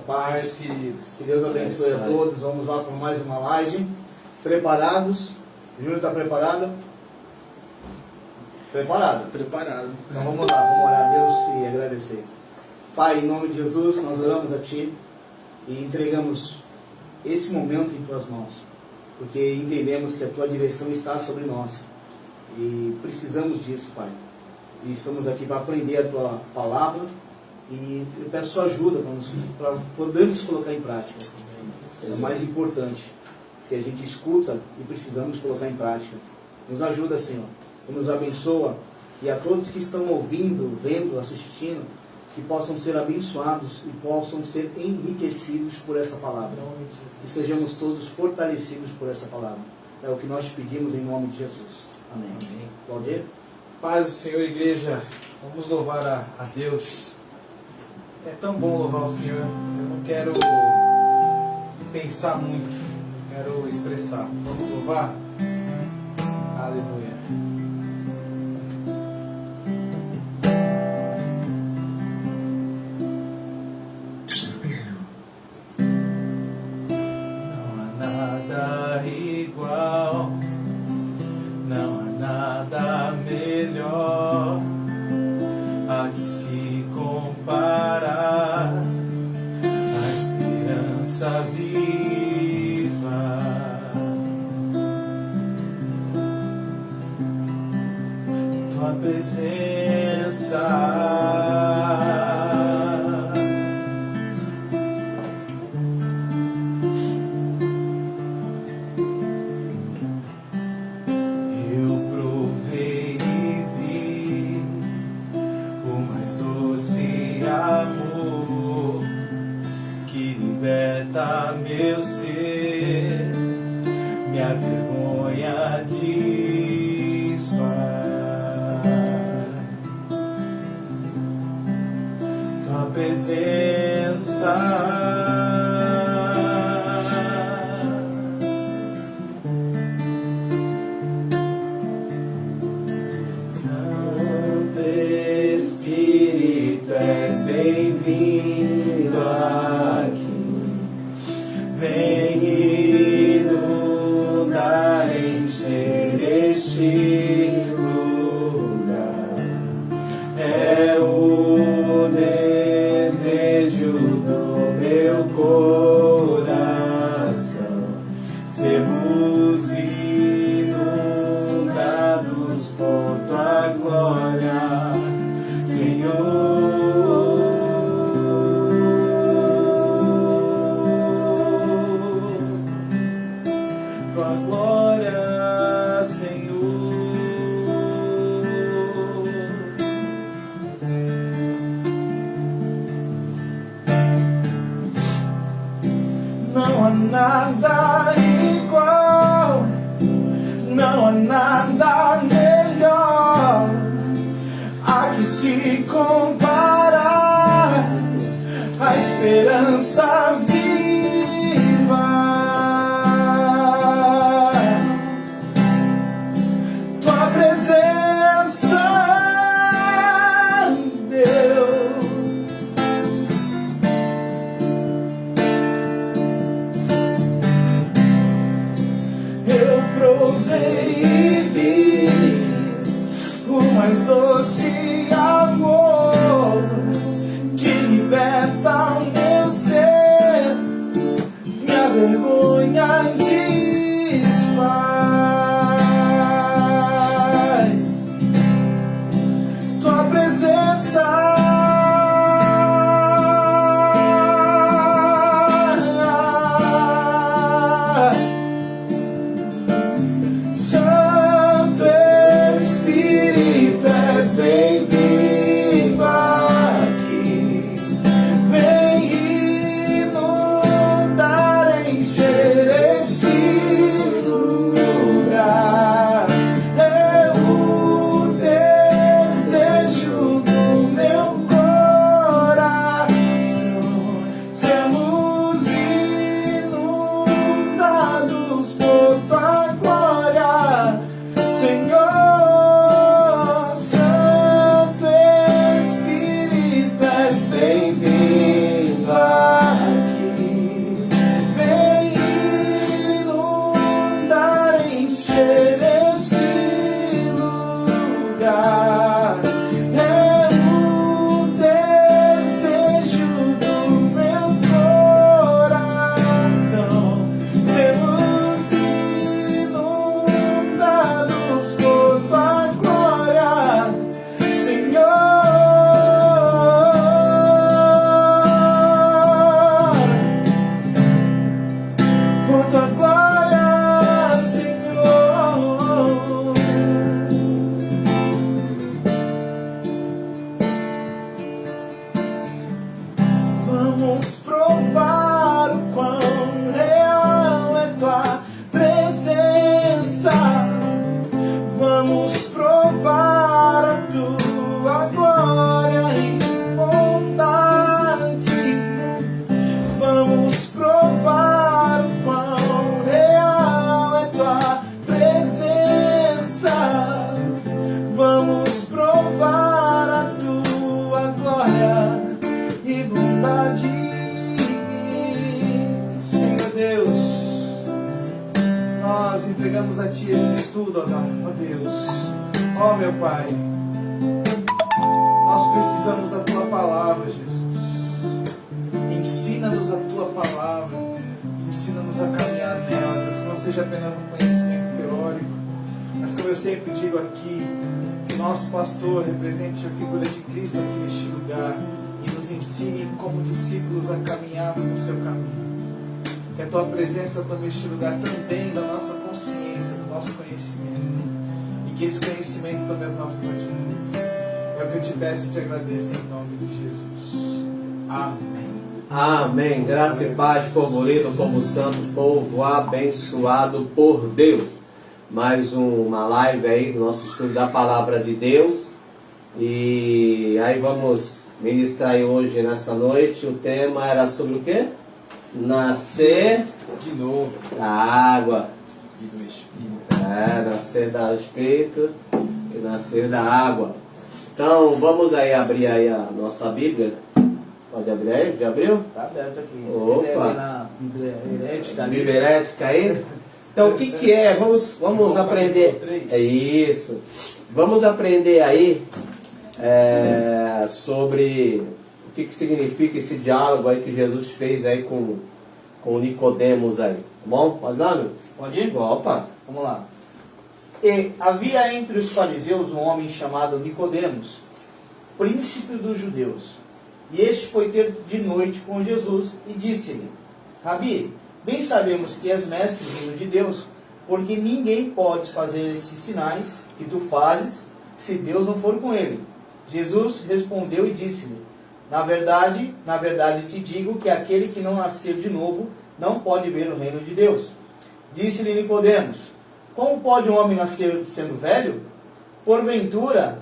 paz. Queridos. Que Deus abençoe a todos. Vamos lá para mais uma live. Preparados? Júlio está preparado? Preparado? Preparado. Então vamos lá, vamos orar a Deus e agradecer. Pai, em nome de Jesus, nós oramos a Ti e entregamos esse momento em Tuas mãos, porque entendemos que a Tua direção está sobre nós e precisamos disso, Pai. E estamos aqui para aprender a Tua palavra e eu peço Sua ajuda para podermos colocar em prática. É o mais importante, que a gente escuta e precisamos colocar em prática. Nos ajuda, Senhor, e nos abençoa, e a todos que estão ouvindo, vendo, assistindo, que possam ser abençoados e possam ser enriquecidos por essa palavra. Que sejamos todos fortalecidos por essa palavra. É o que nós te pedimos em nome de Jesus. Amém. Amém. Valdir? Paz do Senhor, igreja. Vamos louvar a Deus. É tão bom louvar o Senhor. Eu não quero pensar muito. Quero expressar. Vamos louvar? Aleluia. Doce amor que liberta o meu ser. entregamos a Ti esse estudo, ó Deus. Ó meu Pai, nós precisamos da Tua palavra, Jesus. Ensina-nos a Tua palavra, ensina-nos a caminhar nela, Deus, que não seja apenas um conhecimento teórico, mas como eu sempre digo aqui, que o nosso pastor represente a figura de Cristo aqui neste lugar e nos ensine como discípulos a caminharmos no Seu caminho. Que a Tua presença tome este lugar também da nossa consciência, do nosso conhecimento, e que esse conhecimento tome as nossas atitudes. É o que eu te peço e te agradeço em nome de Jesus. Amém. Amém. Graça e paz, povo lindo, povo santo, povo abençoado por Deus. Mais uma live aí do nosso estudo da Palavra de Deus. E aí vamos ministrar aí hoje, nessa noite. O tema era sobre o quê? Nascer De novo. da água. E do Espírito. Nascer do Espírito e nascer da água. Então vamos aí abrir aí a nossa Bíblia. Pode abrir aí? Já abriu? Está aberto aqui. Se Opa. quiser ver na Bíblia Herética ali. Bíblia Herética aí? Então o que é? Vamos aprender. É isso. Vamos aprender aí sobre o que significa esse diálogo aí que Jesus fez aí com Nicodemos aí. Tá bom? Pode dar, meu? Pode ir? Opa! Vamos lá. E havia entre os fariseus um homem chamado Nicodemos, príncipe dos judeus. E este foi ter de noite com Jesus e disse-lhe: Rabi, bem sabemos que és mestre vindo de Deus, porque ninguém pode fazer esses sinais que tu fazes se Deus não for com ele. Jesus respondeu e disse-lhe: na verdade te digo que aquele que não nascer de novo não pode ver o reino de Deus. Disse-lhe Nicodemos: como pode um homem nascer sendo velho? Porventura,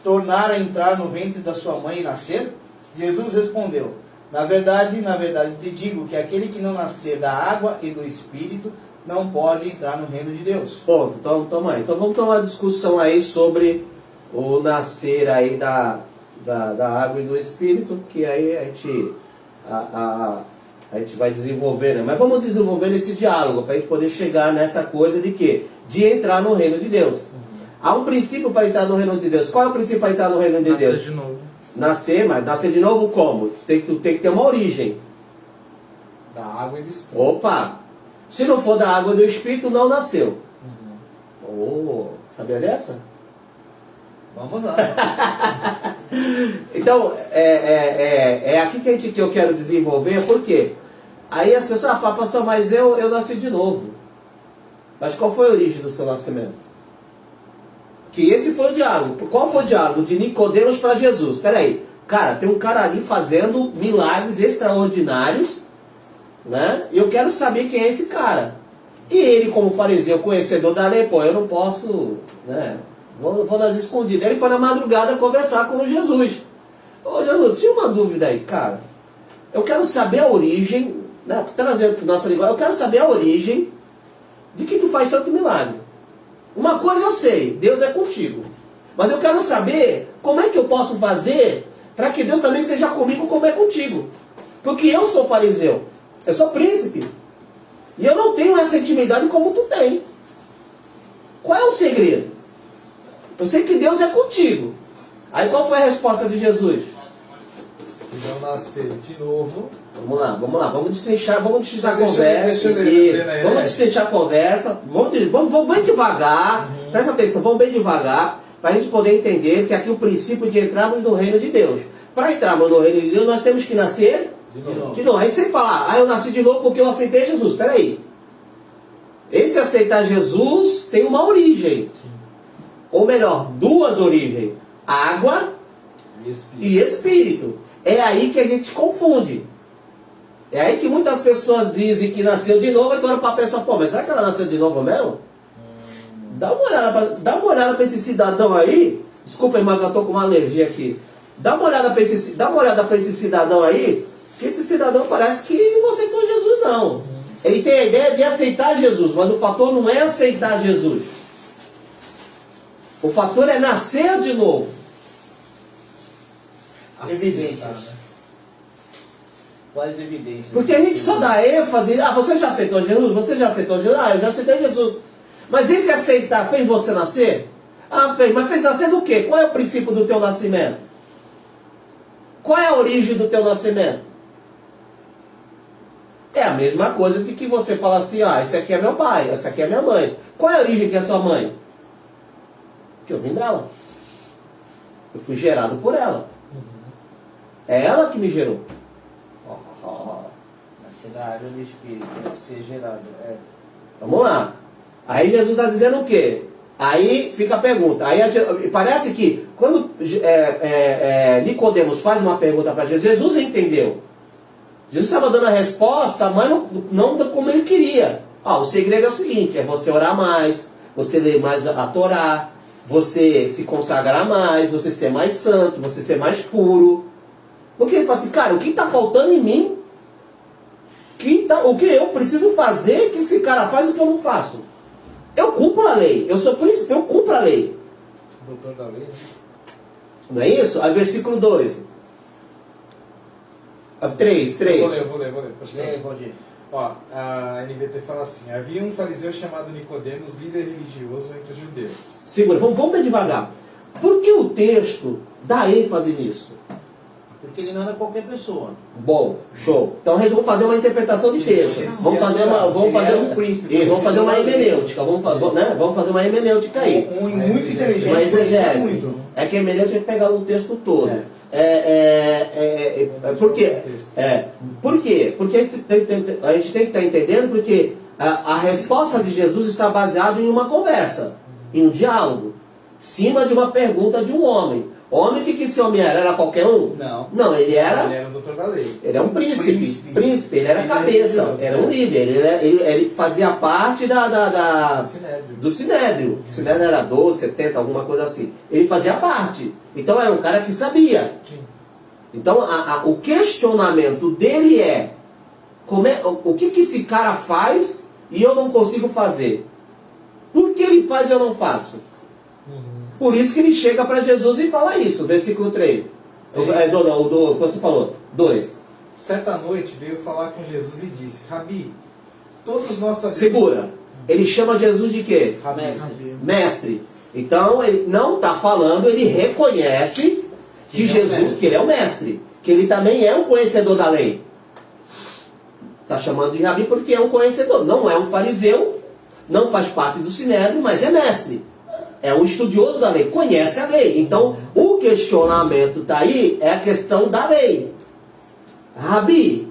tornar a entrar no ventre da sua mãe e nascer? Jesus respondeu: na verdade te digo que aquele que não nascer da água e do Espírito não pode entrar no reino de Deus. Ponto. Então vamos ter uma discussão aí sobre o nascer aí da água e do Espírito, que aí a gente vai desenvolver, né? Mas vamos desenvolver esse diálogo para a gente poder chegar nessa coisa de quê? De entrar no reino de Deus. Há um princípio para entrar no reino de Deus. Qual é o princípio para entrar no reino de Deus? Nascer de novo. Mas nascer de novo como? Tu tem que ter uma origem. Da água e do Espírito. Opa! Se não for da água e do Espírito, não nasceu. Sabia dessa? Vamos lá. Então, é aqui que eu quero desenvolver, por quê? Aí as pessoas, pastor, mas eu nasci de novo. Mas qual foi a origem do seu nascimento? Que esse foi o diálogo. Qual foi o diálogo de Nicodemos para Jesus? Espera aí, cara, tem um cara ali fazendo milagres extraordinários, né? E eu quero saber quem é esse cara. E ele, como fariseu, conhecedor da lei, eu não posso, né? Vou nas escondidas. Ele foi na madrugada conversar com Jesus. Ô Jesus, tinha uma dúvida aí, cara. Eu quero saber a origem, né? Trazendo para o nosso linguagem, eu quero saber a origem de que tu faz tanto milagre. Uma coisa eu sei, Deus é contigo. Mas eu quero saber como é que eu posso fazer para que Deus também seja comigo como é contigo. Porque eu sou fariseu, eu sou príncipe. E eu não tenho essa intimidade como tu tem. Qual é o segredo? Eu sei que Deus é contigo. Aí qual foi a resposta de Jesus? Se não nascer de novo... Vamos lá, vamos destrinchar a conversa. Deixa eu ler aí, Vamos né? destrinchar a conversa. Vamos bem devagar. Presta atenção, vamos bem devagar. Para a gente poder entender que aqui o princípio de entrarmos no reino de Deus. Para entrarmos no reino de Deus, nós temos que nascer de novo. A gente sempre fala, eu nasci de novo porque eu aceitei Jesus. Espera aí. Esse aceitar Jesus tem uma origem. Ou melhor, duas origens. Água e Espírito. É aí que a gente confunde. É aí que muitas pessoas dizem que nasceu de novo, e tu olha para a pessoa, mas será que ela nasceu de novo mesmo? Dá uma olhada para esse cidadão aí. Desculpa, irmão, que eu estou com uma alergia aqui. Dá uma olhada para esse cidadão aí, que esse cidadão parece que não aceitou Jesus, não. Ele tem a ideia de aceitar Jesus, mas o fator não é aceitar Jesus. O fator é nascer de novo. Evidências. Quais evidências? Porque a gente só dá ênfase, você já aceitou Jesus? Você já aceitou Jesus? Eu já aceitei Jesus. Mas esse aceitar fez você nascer? Ah, fez. Mas fez nascer do quê? Qual é o princípio do teu nascimento? Qual é a origem do teu nascimento? É a mesma coisa de que você fala assim, ah, esse aqui é meu pai, essa aqui é minha mãe. Qual é a origem que é sua mãe? Que eu vim dela. Eu fui gerado por ela. É ela que me gerou. Nascer da área do Espírito, ser gerado. Vamos lá. Aí Jesus está dizendo o quê? Aí fica a pergunta. Aí parece que quando Nicodemos faz uma pergunta para Jesus, Jesus entendeu. Jesus estava dando a resposta, mas não como ele queria. O segredo é o seguinte, é você orar mais, você ler mais a Torá, você se consagrar mais, você ser mais santo, você ser mais puro. Porque ele fala assim, cara, o que está faltando em mim? O que eu preciso fazer que esse cara faz o que eu não faço? Eu cumpro a lei, eu sou príncipe, eu cumpro a lei. Doutor da lei, né? Não é isso? Aí versículo 2. 3. Eu vou ler. Pode ir. Ó, a NVT fala assim: havia um fariseu chamado Nicodemos, líder religioso entre os judeus. Segura, vamos bem devagar. Por que o texto dá ênfase nisso? Porque ele não era qualquer pessoa. Bom, show. Então vamos fazer uma interpretação de texto. Vamos fazer uma hermenêutica. Vamos fazer uma hermenêutica aí. Muito inteligente. Uma exegese. Muito. É que a hermenêutica é pegar o texto todo. Por quê? Por quê? Porque a gente tem que estar entendendo porque a resposta de Jesus está baseada em uma conversa, em um diálogo, em cima de uma pergunta de um homem. Homem, o que esse homem era? Era qualquer um? Não, Ele era o doutor da lei. Ele é um príncipe. Ele era a cabeça, era um líder. Ele fazia parte do Sinédrio. O Sinédrio era 12, 70, alguma coisa assim. Ele fazia parte. Então era um cara que sabia. Sim. Então o questionamento dele é, o que esse cara faz e eu não consigo fazer? Por que ele faz e eu não faço? Por isso que ele chega para Jesus e fala isso, versículo 3. Você falou, 2. Certa noite veio falar com Jesus e disse: Rabi, todos nós sabemos... Segura. Ele chama Jesus de quê? Rabi. Mestre. Então ele não está falando, ele reconhece que Jesus, que ele é o mestre, que ele também é um conhecedor da lei. Está chamando de Rabi porque é um conhecedor. Não é um fariseu, não faz parte do Sinédrio, mas é mestre. É um estudioso da lei, conhece a lei. Então, o questionamento está aí, é a questão da lei. Rabi,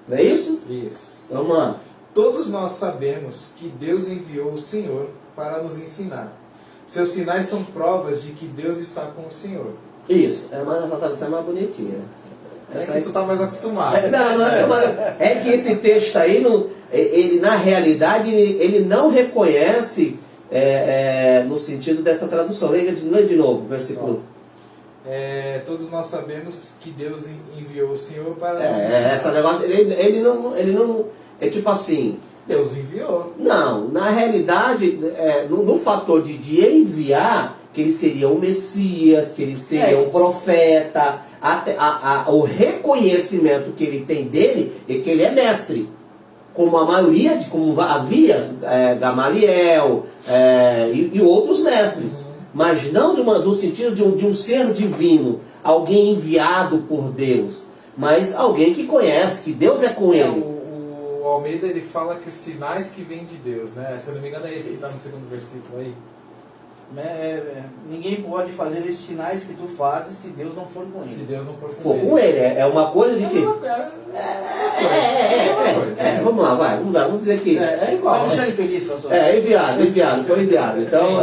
não é isso? Isso. Vamos lá. Todos nós sabemos que Deus enviou o Senhor para nos ensinar. Seus sinais são provas de que Deus está com o Senhor. Isso, mas essa tradução é mais bonitinha. Essa aí tu tá mais acostumado. É que esse texto aí, ele na realidade, ele não reconhece... no sentido dessa tradução. Lê de novo, versículo. Todos nós sabemos que Deus enviou o Senhor para nos essa ensinar. negócio, ele não é tipo assim. Deus enviou. Não, na realidade, no fator de enviar, que ele seria o Messias, que ele seria o profeta, o reconhecimento que ele tem dele é que ele é mestre. Como a maioria, como havia Gamaliel e outros mestres. Mas não do sentido de um ser divino, alguém enviado por Deus, mas alguém que conhece, que Deus é com ele. O Almeida ele fala que os sinais que vêm de Deus, né? Se eu não me engano é esse que está no segundo versículo aí. Ninguém pode fazer esses sinais que tu fazes se Deus não for com ele. Se Deus não for For com ele, é uma coisa de que... Vamos lá, vai, vamos dizer que... É igual. Vai deixar ele feliz, pastor. Enviado, foi enviado. Então,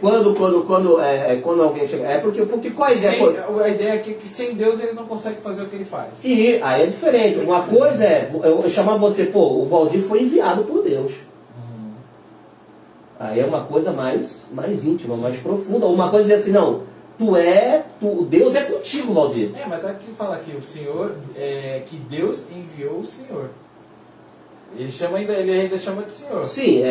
quando alguém chega... Porque qual a ideia? A ideia é que sem Deus ele não consegue fazer o que ele faz. E aí é diferente. Uma coisa é, eu chamar você, o Valdir foi enviado por Deus. Aí é uma coisa mais íntima, mais profunda. Uma coisa é assim, não, Deus é contigo, Valdir. Mas tá aqui fala aqui, o Senhor, que Deus enviou o Senhor. Ele ainda chama de Senhor. Sim,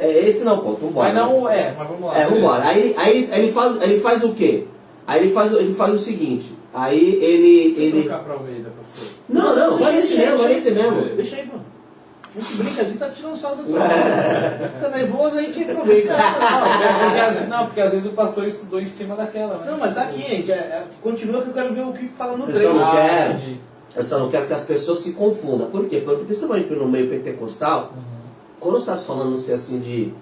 esse não, ponto, vambora. Mas vamos lá. Vambora. Aí ele faz o quê? Aí ele faz o seguinte, aí ele... Trocar para Almeida, pastor. Não, vai nesse mesmo. Deixa aí, mano. A gente brinca, a gente tá tirando sal do cara. Fica nervoso, a gente aproveita. Porque às vezes o pastor estudou em cima daquela, né? Não, mas tá aqui, gente. Continua que eu quero ver o que fala no Eu só 3. não quero. entendi. Eu só não quero que as pessoas se confundam. Por quê? Porque principalmente no meio pentecostal, quando está se falando assim de.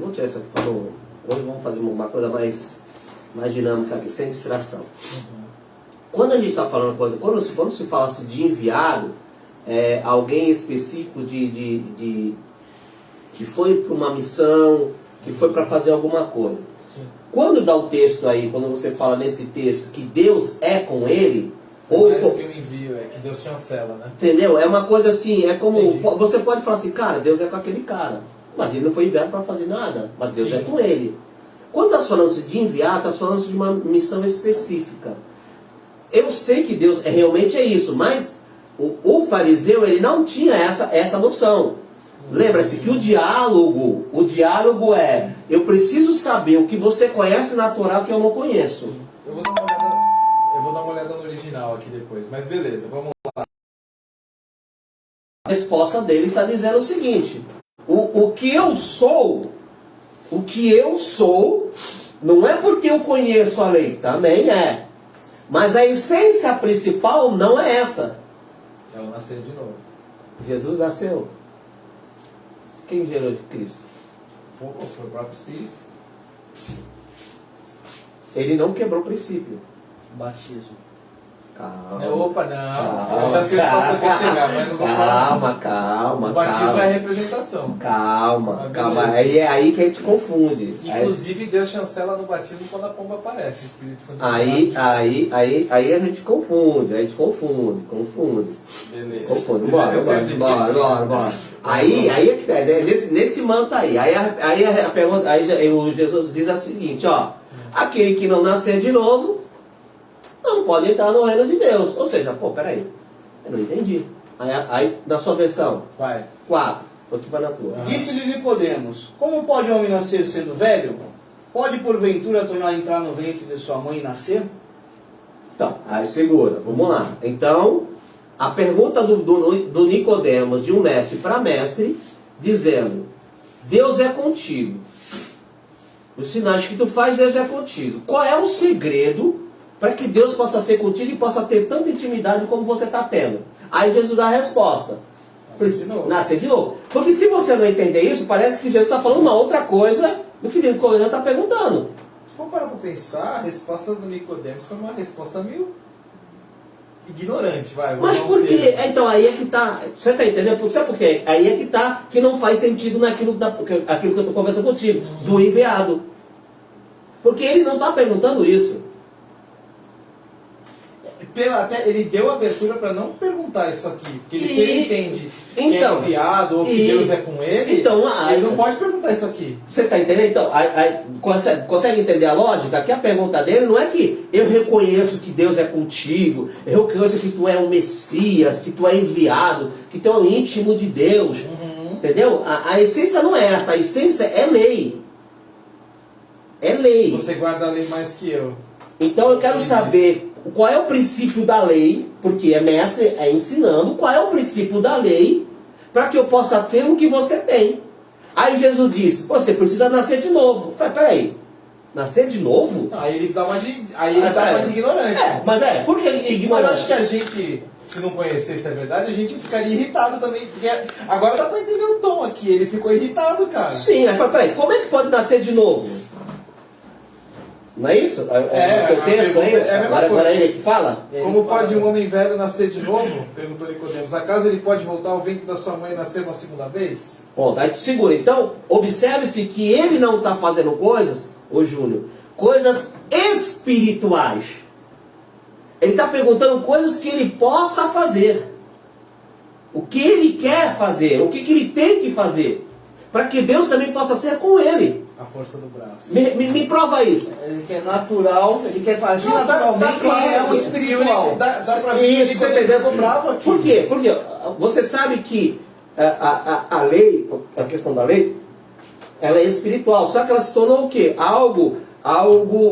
Vamos tirar isso aqui para não. Hoje vamos fazer uma coisa mais dinâmica aqui, sem distração. Quando a gente está falando coisa, quando se fala assim de enviado, alguém específico que foi para uma missão, que foi para fazer alguma coisa. Sim. Quando dá o texto aí, quando você fala nesse texto que Deus é com ele, ou Mas o que eu envio é que Deus chancela, né? entendeu? É uma coisa assim, é como Entendi. você pode falar assim, cara, Deus é com aquele cara, mas ele não foi enviado para fazer nada, mas Deus Sim. é com ele. Quando está falando de enviar, está falando de uma missão específica. Eu sei que Deus realmente é isso, mas o fariseu ele não tinha essa noção. Lembra-se que o diálogo é, eu preciso saber o que você conhece na Torá que eu não conheço. Eu vou dar uma olhada no original aqui depois, mas beleza, vamos lá. A resposta dele está dizendo o seguinte: o que eu sou não é porque eu conheço a lei, também é. Mas a essência principal não é essa. É o nascer de novo. Jesus nasceu. Quem gerou de Cristo? Pô, foi o próprio Espírito. Ele não quebrou o princípio. Batismo. Calma. Opa, não. Eu já sei onde o pastor quer chegar, mas não vou falar. Calma. O batismo é a representação. Calma. beleza. É aí que a gente confunde. Inclusive, Deus chancela no batismo quando a pomba aparece, o Espírito Santo. Aí a gente confunde. Beleza. Confunde. Eu sei onde Bora. Aí é que tá, nesse manto aí. Aí a pergunta, o Jesus diz o seguinte, ó. Aquele que não nascer de novo não pode entrar no reino de Deus. Ou seja, peraí, eu não entendi. Aí na sua versão, Vai. 4, você vai na tua. Disse-lhe Nicodemos: Como pode o homem nascer sendo velho? Pode porventura tornar a entrar no ventre de sua mãe e nascer? Então, aí segura, vamos lá. Então, a pergunta do Nicodemos, de um mestre para mestre, dizendo: Deus é contigo. Os sinais que tu faz, Deus é contigo. Qual é o segredo para que Deus possa ser contigo e possa ter tanta intimidade como você está tendo? Aí Jesus dá a resposta: nascer de novo. Porque se você não entender isso, parece que Jesus está falando uma outra coisa do que Nicodemo está perguntando. Se for parar para pensar, a resposta do Nicodemos foi uma resposta meio ignorante, vai. Mas por quê? Então aí é que está. Você está entendendo? Sabe por quê? Aí é que está que não faz sentido naquilo aquilo que eu estou conversando contigo, do enviado. Porque ele não está perguntando isso. Até ele deu abertura para não perguntar isso aqui. Porque se ele entende que é então, enviado ou que Deus é com ele, então, ele não pode perguntar isso aqui. Você está entendendo? Então, consegue entender a lógica? Que a pergunta dele não é que eu reconheço que Deus é contigo, eu reconheço que tu é o Messias, que tu é enviado, que tu é o íntimo de Deus. Entendeu? A essência não é essa, a essência é lei. É lei. Você guarda a lei mais que eu. Então eu quero saber qual é o princípio da lei, porque é mestre, é ensinando, qual é o princípio da lei, para que eu possa ter o que você tem. Aí Jesus disse: você precisa nascer de novo. Eu falei: peraí, nascer de novo? Não, aí ele dá uma de ignorante. Mas por que ignorante? Mas acho que a gente, se não conhecesse a verdade, a gente ficaria irritado também. Porque agora dá para entender o tom aqui. Ele ficou irritado, cara. Sim, aí eu falei: peraí, como é que pode nascer de novo? Não é isso? É o texto aí? Agora é ele que fala? Como pode um homem velho nascer de novo? Perguntou Nicodemos. Acaso ele pode voltar ao ventre da sua mãe e nascer uma segunda vez? Ponto. Aí tu segura. Então, observe-se que ele não está fazendo coisas, ô Júnior, coisas espirituais. Ele está perguntando coisas que ele possa fazer. O que ele quer fazer, o que ele tem que fazer. Para que Deus também possa ser com ele. A força do braço. Me prova isso. Ele quer natural, ele quer agir naturalmente, claro, é o espiritual. Dá pra ver Isso, que ele ficou bravo aqui. Por quê? Porque você sabe que a lei, a questão da lei, ela é espiritual. Só que ela se tornou o quê? Algo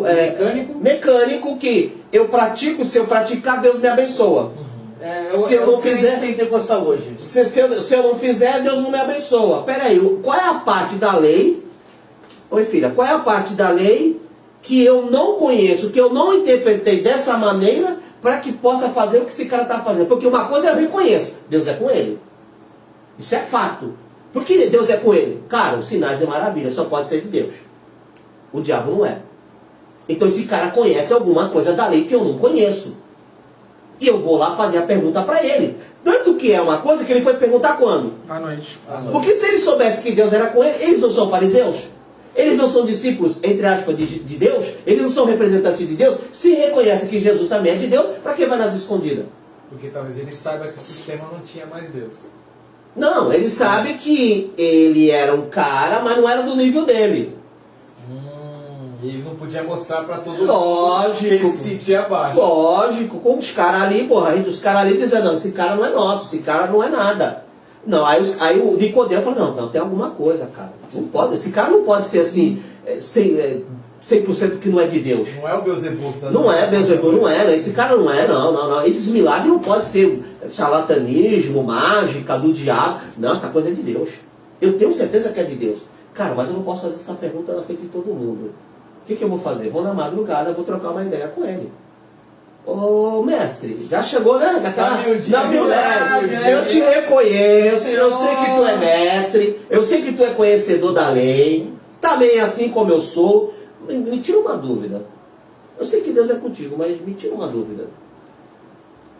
Mecânico. mecânico que eu pratico, se eu praticar, Deus me abençoa. Se eu não fizer- pentecostal hoje. Se eu não fizer, Deus não me abençoa. Peraí, qual é a parte da lei? Oi, filha, qual é a parte da lei que eu não conheço, que eu não interpretei dessa maneira para que possa fazer o que esse cara está fazendo? Porque uma coisa eu reconheço, Deus é com ele. Isso é fato. Por que Deus é com ele? Cara, os sinais e maravilhas só pode ser de Deus. O diabo não é. Então esse cara conhece alguma coisa da lei que eu não conheço. E eu vou lá fazer a pergunta para ele. Tanto que é uma coisa que ele foi perguntar quando? À noite. Porque se ele soubesse que Deus era com ele, eles não são fariseus? Eles não são discípulos, entre aspas, de Deus? Eles não são representantes de Deus? Se reconhece que Jesus também é de Deus, para que vai nas escondidas? Porque talvez ele saiba que o sistema não tinha mais Deus. Não, ele sabe que ele era um cara, mas não era do nível dele. E ele não podia mostrar pra todo mundo. Lógico. Ele se sentia abaixo. Lógico, como os caras ali, porra, os caras ali dizendo, não, esse cara não é nosso, esse cara não é nada. Não, aí o Nicodemo falou, não, tem alguma coisa, cara. Não pode, esse cara não pode ser assim, 100% que não é de Deus. Não é o Beelzebub. Não é Beelzebub, não é, esse cara não é, não. Esses milagres não podem ser charlatanismo, mágica, do diabo. Não, essa coisa é de Deus. Eu tenho certeza que é de Deus. Cara, mas eu não posso fazer essa pergunta na frente de todo mundo. O que eu vou fazer? Vou na madrugada, vou trocar uma ideia com ele. Ô mestre, já chegou, né? Eu te reconheço, eu sei que tu é mestre, eu sei que tu é conhecedor da lei, também assim como eu sou. Me tira uma dúvida. Eu sei que Deus é contigo, mas me tira uma dúvida.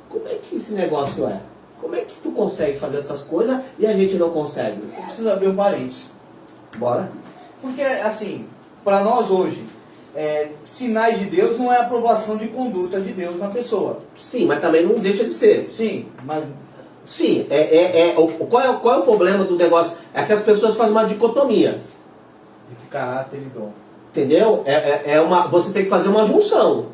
Como é que esse negócio é? Como é que tu consegue fazer essas coisas e a gente não consegue? Você precisa abrir um parênteses. Bora? Porque, assim, para nós hoje, sinais de Deus não é aprovação de conduta de Deus na pessoa. Sim, mas também não deixa de ser. Sim, mas Sim, qual é o problema do negócio? É que as pessoas fazem uma dicotomia. Entre caráter e dom. Entendeu? Você tem que fazer uma junção.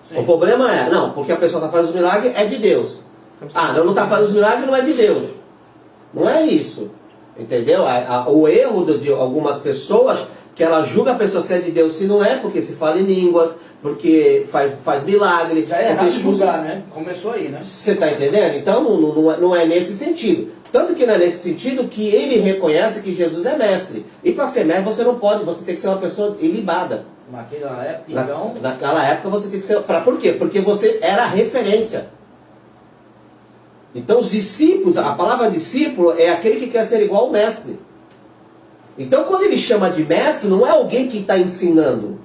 Sim. O problema não, porque a pessoa está fazendo os milagres, é de Deus. Não está fazendo os milagres, não é de Deus. Não é isso. Entendeu? O erro de algumas pessoas, que ela julga a pessoa se é de Deus, se não é, porque se fala em línguas, porque faz milagre. já é errado julgar, né? Começou aí, né? Você está entendendo? Então não é nesse sentido. Tanto que não é nesse sentido que ele reconhece que Jesus é mestre. E para ser mestre você não pode, você tem que ser uma pessoa ilibada. Naquela época, então. Naquela época você tem que ser. Por quê? Porque você era a referência. Então os discípulos, a palavra discípulo é aquele que quer ser igual ao mestre. Então quando ele chama de mestre, não é alguém que está ensinando.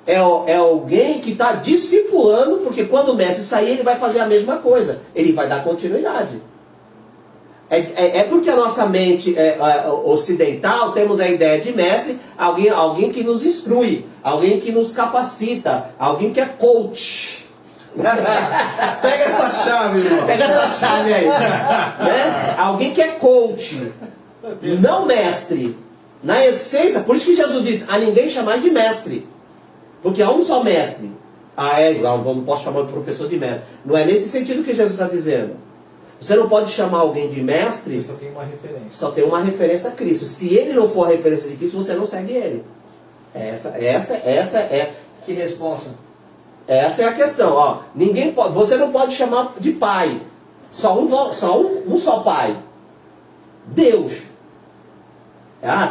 É alguém que está discipulando, porque quando o mestre sair, ele vai fazer a mesma coisa. Ele vai dar continuidade. É porque a nossa mente ocidental, temos a ideia de mestre, alguém que nos instrui, alguém que nos capacita, alguém que é coach. Pega essa chave, irmão. Pega essa chave aí. Né? Alguém que é coach, não mestre. Na essência, por isso que Jesus diz, a ninguém chamar de mestre. Porque há um só mestre. Não posso chamar de professor de mestre. Não é nesse sentido que Jesus está dizendo. Você não pode chamar alguém de mestre. Só tem uma referência. Só tem uma referência a Cristo. Se ele não for a referência de Cristo, você não segue ele. Essa é. Que responsa. Essa é a questão. Ó, você não pode chamar de pai. Só um só pai. Deus.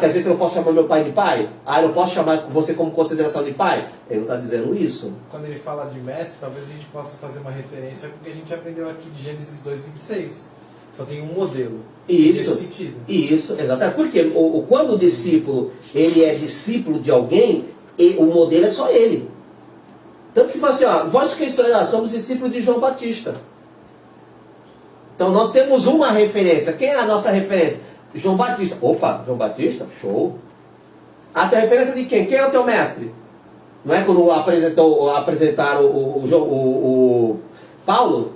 Quer dizer que eu não posso chamar meu pai de pai? Eu não posso chamar você como consideração de pai? Ele não está dizendo isso. Quando ele fala de mestre, talvez a gente possa fazer uma referência com o que a gente aprendeu aqui de Gênesis 2:26. Só tem um modelo. Isso. Nesse sentido. Isso, exatamente. Porque quando o discípulo ele é discípulo de alguém, o modelo é só ele. Tanto que fala assim, vós quem sois? Somos discípulos de João Batista. Então nós temos uma referência. Quem é a nossa referência? João Batista. Opa, João Batista? Show. Tem referência de quem? Quem é o teu mestre? Não é quando apresentaram o Paulo?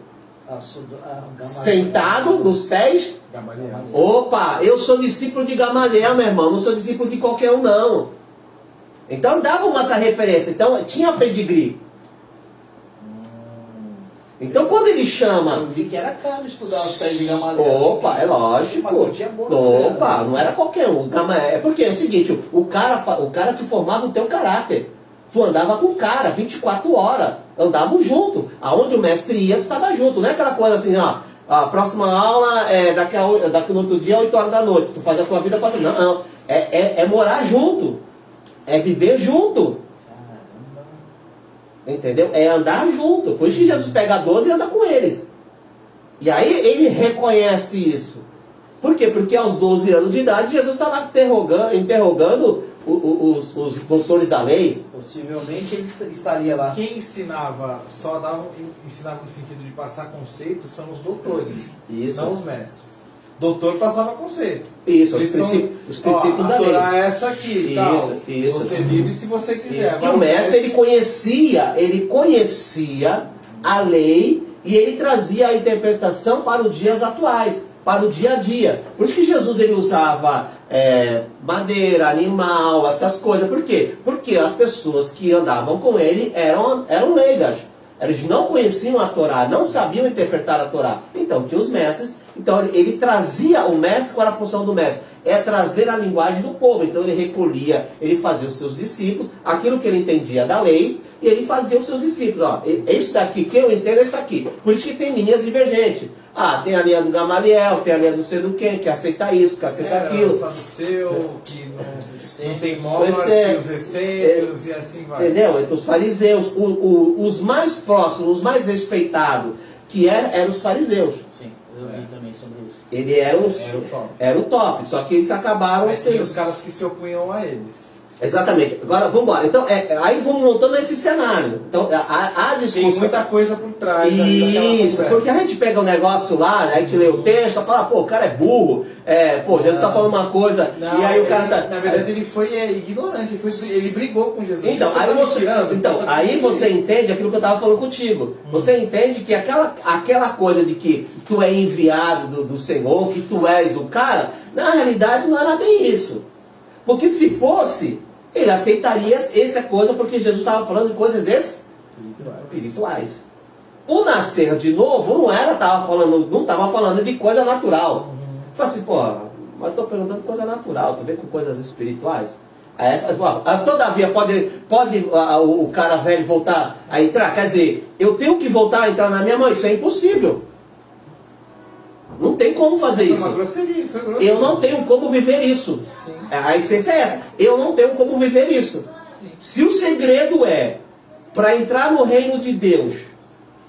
Sentado nos pés? Gamaliel. Opa, eu sou discípulo de Gamaliel, meu irmão. Não sou discípulo de qualquer um, não. Então dava essa referência. Então tinha pedigree. Então quando ele chama... Eu li que era caro estudar os pés de Gamaliel. Opa, é lógico. Não era qualquer um. É porque é o seguinte, o cara te formava o teu caráter. Tu andava com o cara 24 horas, andavam junto. Aonde o mestre ia, tu estava junto. Não é aquela coisa assim, ó, a próxima aula é daqui no outro dia, 8 horas da noite. Tu faz a tua vida, faz... Não. É morar junto. É viver junto. Entendeu? É andar junto. Por isso que Jesus pega 12 e anda com eles. E aí ele reconhece isso. Por quê? Porque aos 12 anos de idade, Jesus estava interrogando os doutores da lei. Possivelmente ele estaria lá. Quem ensinava, ensinava no sentido de passar conceito, são os doutores, Isso. não os mestres. Doutor passava conceito. Isso, Eles os princípios da a lei. Torá é essa aqui, tal. Isso. Você vive se você quiser. E o mestre, ele conhecia a lei e ele trazia a interpretação para os dias atuais, para o dia a dia. Por isso que Jesus ele usava madeira, animal, essas coisas. Por quê? Porque as pessoas que andavam com ele eram leigas. Eles não conheciam a Torá, não sabiam interpretar a Torá. Então tinha os mestres. Então ele trazia o mestre. Qual era a função do mestre? É trazer a linguagem do povo. Então ele recolhia, ele fazia os seus discípulos, aquilo que ele entendia da lei, e ele fazia os seus discípulos. Ó, isso daqui que eu entendo é isso aqui. Por isso que tem linhas divergentes. Ah, tem a linha do Gamaliel, tem a linha do sei do quem, que aceita isso, que aceita aquilo. O saduceu, que não tem morte, os essênios e assim vai. Entendeu? Então os fariseus, os mais próximos, os mais respeitados, que eram os fariseus. Sim, eu li também sobre isso. Ele era o top, só que eles acabaram Mas tinha sendo... os caras que se opunham a eles. Exatamente. Agora, vamos embora. Então, aí vamos montando esse cenário. Então, a discussão... Tem muita coisa por trás. Isso, porque a gente pega um negócio lá, a gente lê o texto, fala, pô, o cara é burro, Jesus está falando uma coisa, não, e aí o cara tá... Na verdade, ele foi ignorante, ele brigou com Jesus. Então, aí você entende aquilo que eu estava falando contigo. Você entende que aquela coisa de que tu é enviado do Senhor, que tu és o cara, na realidade não era bem isso. Porque se fosse, ele aceitaria essa coisa, porque Jesus estava falando de coisas espirituais. O nascer de novo não estava falando de coisa natural. Fala assim, pô, mas estou perguntando coisa natural, tu vê com coisas espirituais? Aí, todavia, pode o cara velho voltar a entrar? Quer dizer, eu tenho que voltar a entrar na minha mão? Isso é impossível. Não tem como fazer isso. Foi grosseria. Eu não tenho como viver isso. Sim. A essência é essa. Eu não tenho como viver isso. Se o segredo para entrar no reino de Deus,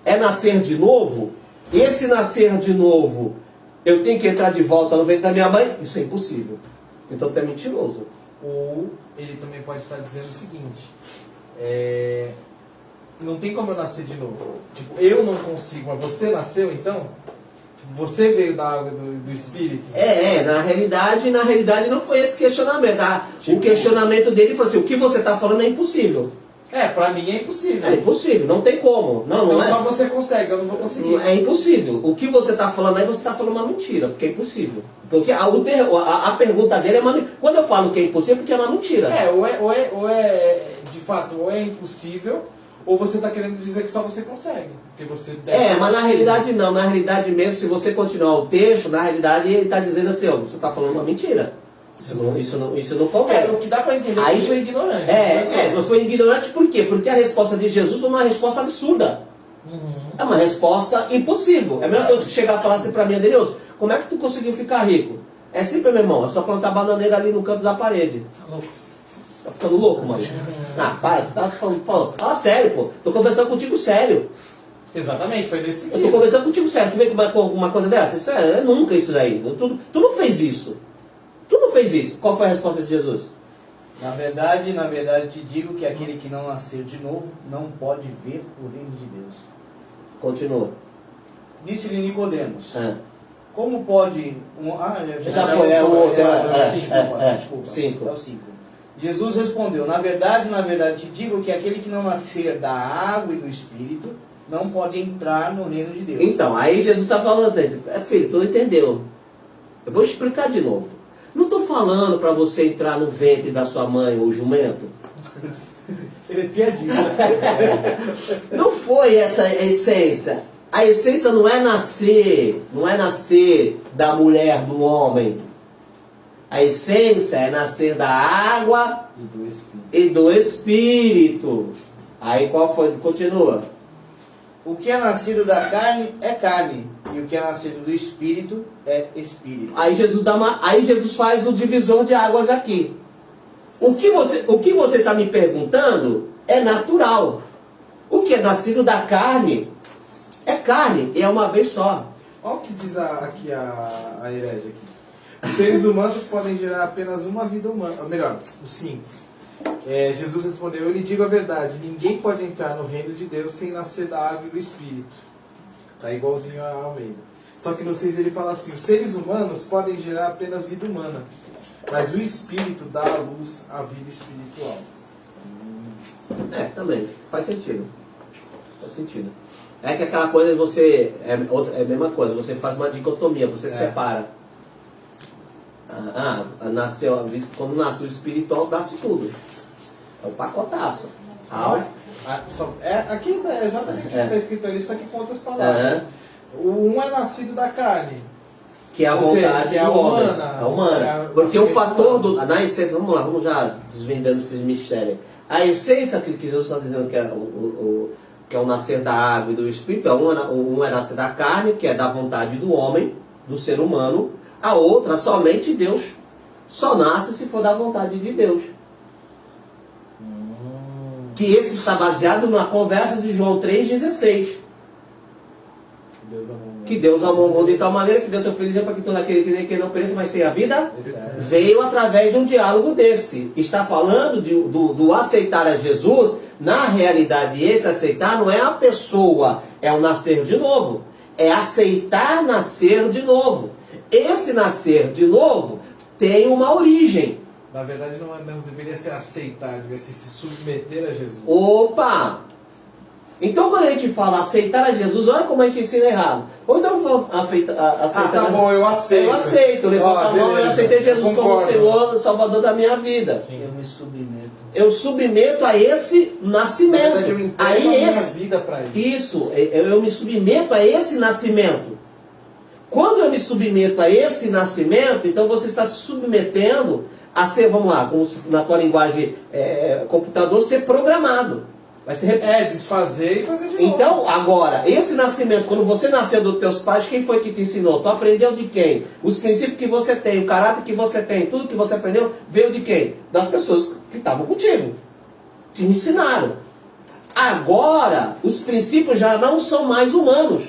é nascer de novo, esse nascer de novo, eu tenho que entrar de volta no ventre da minha mãe, isso é impossível. Então tu é mentiroso. Ou ele também pode estar dizendo o seguinte, não tem como eu nascer de novo. Tipo, eu não consigo, mas você nasceu então? Tipo, você veio da água do Espírito? Na realidade não foi esse questionamento. O questionamento dele foi assim, o que você está falando é impossível. Pra mim é impossível. É impossível, não tem como. Não é. Só você consegue, eu não vou conseguir. É impossível. O que você está falando aí, você está falando uma mentira, porque é impossível. Porque a pergunta dele é uma mentira. Quando eu falo que é impossível, porque é uma mentira. De fato, ou é impossível, ou você está querendo dizer que só você consegue. Porque você deve mas na realidade não. Na realidade mesmo, se você continuar o texto, na realidade ele está dizendo assim, ó, você está falando uma mentira. Isso não convém. O que dá para entender é que foi ignorante. Foi ignorante por quê? Porque a resposta de Jesus foi uma resposta absurda. É uma resposta impossível. É a mesma coisa que chegar e falar assim para mim, Adenilson, como é que tu conseguiu ficar rico? É simples, meu irmão, é só plantar bananeira ali no canto da parede. Tá ficando louco, mano? Para, tu tá falando. Fala sério, pô. Tô conversando contigo sério. Exatamente, foi desse Eu sentido. tô conversando contigo sério. Tu vê uma coisa dessa? Isso é nunca isso daí. Tu não fez isso. Tu não fez isso. Qual foi a resposta de Jesus? Na verdade, te digo que aquele que não nasceu de novo não pode ver o reino de Deus. Continua. Disse-lhe Nicodemos, É. como pode... Já foi, é o outro. Desculpa. 5. É o 5. Jesus respondeu, na verdade te digo que aquele que não nascer da água e do Espírito não pode entrar no reino de Deus. Então, aí Jesus está falando assim, filho, tu não entendeu. Eu vou explicar de novo. Não estou falando para você entrar no ventre da sua mãe ou jumento. Ele é piadinha. Não foi essa a essência. A essência não é nascer da mulher, do homem. A essência é nascer da água E do Espírito. e do Espírito. Aí qual foi? Continua. O que é nascido da carne é carne, e o que é nascido do Espírito é Espírito. Aí Jesus faz o divisor de águas aqui. O que você está me perguntando é natural. O que é nascido da carne é carne, e é uma vez só. Olha o que diz aqui a herege aqui. Os seres humanos podem gerar apenas uma vida humana. Ou melhor, o 5. Jesus respondeu: eu lhe digo a verdade, ninguém pode entrar no reino de Deus sem nascer da água e do Espírito. Tá igualzinho a Almeida. Só que no 6 ele fala assim: os seres humanos podem gerar apenas vida humana, mas o Espírito dá à luz a vida espiritual. Também, faz sentido. Faz sentido. É que aquela coisa você. É a mesma coisa, você faz uma dicotomia, você separa. Quando nasce o espiritual, nasce tudo. É o pacotaço. Aqui é exatamente o que está escrito ali, só que com outras palavras. Um é nascido da carne, que é a vontade do homem. É humana. Porque o fator na essência, vamos já desvendando esses mistérios. A essência que Jesus está dizendo que é o nascer da água e do Espírito, um é nascer da carne, que é da vontade do homem, do ser humano. A outra, somente Deus. Só nasce se for da vontade de Deus. Que esse está baseado na conversa de João 3,16. Que Deus amou o mundo de tal maneira que Deus seu filho para que todo aquele que não pereça, mas tenha vida, veio através de um diálogo desse. Está falando do aceitar a Jesus. Na realidade, esse aceitar não é a pessoa, é o nascer de novo. É aceitar nascer de novo. Esse nascer de novo tem uma origem. Na verdade, não deveria ser aceitar, deveria ser se submeter a Jesus. Opa! Então, quando a gente fala aceitar a Jesus, olha como a gente ensina errado. Hoje estamos falando aceitar. Tá bom, eu aceito. Eu aceito, levanta a mão, eu aceitei Jesus como Senhor, Salvador da minha vida. Sim. Eu me submeto. Eu submeto a esse nascimento. Na verdade, eu entrego a minha vida para isso. Isso, eu me submeto a esse nascimento. Quando eu me submeto a esse nascimento, então você está se submetendo a ser, vamos lá, como na tua linguagem computador, ser programado. Vai ser desfazer e fazer de novo. Então, agora, esse nascimento, quando você nasceu dos teus pais, quem foi que te ensinou? Tu aprendeu de quem? Os princípios que você tem, o caráter que você tem, tudo que você aprendeu, veio de quem? Das pessoas que estavam contigo. Te ensinaram. Agora, os princípios já não são mais humanos.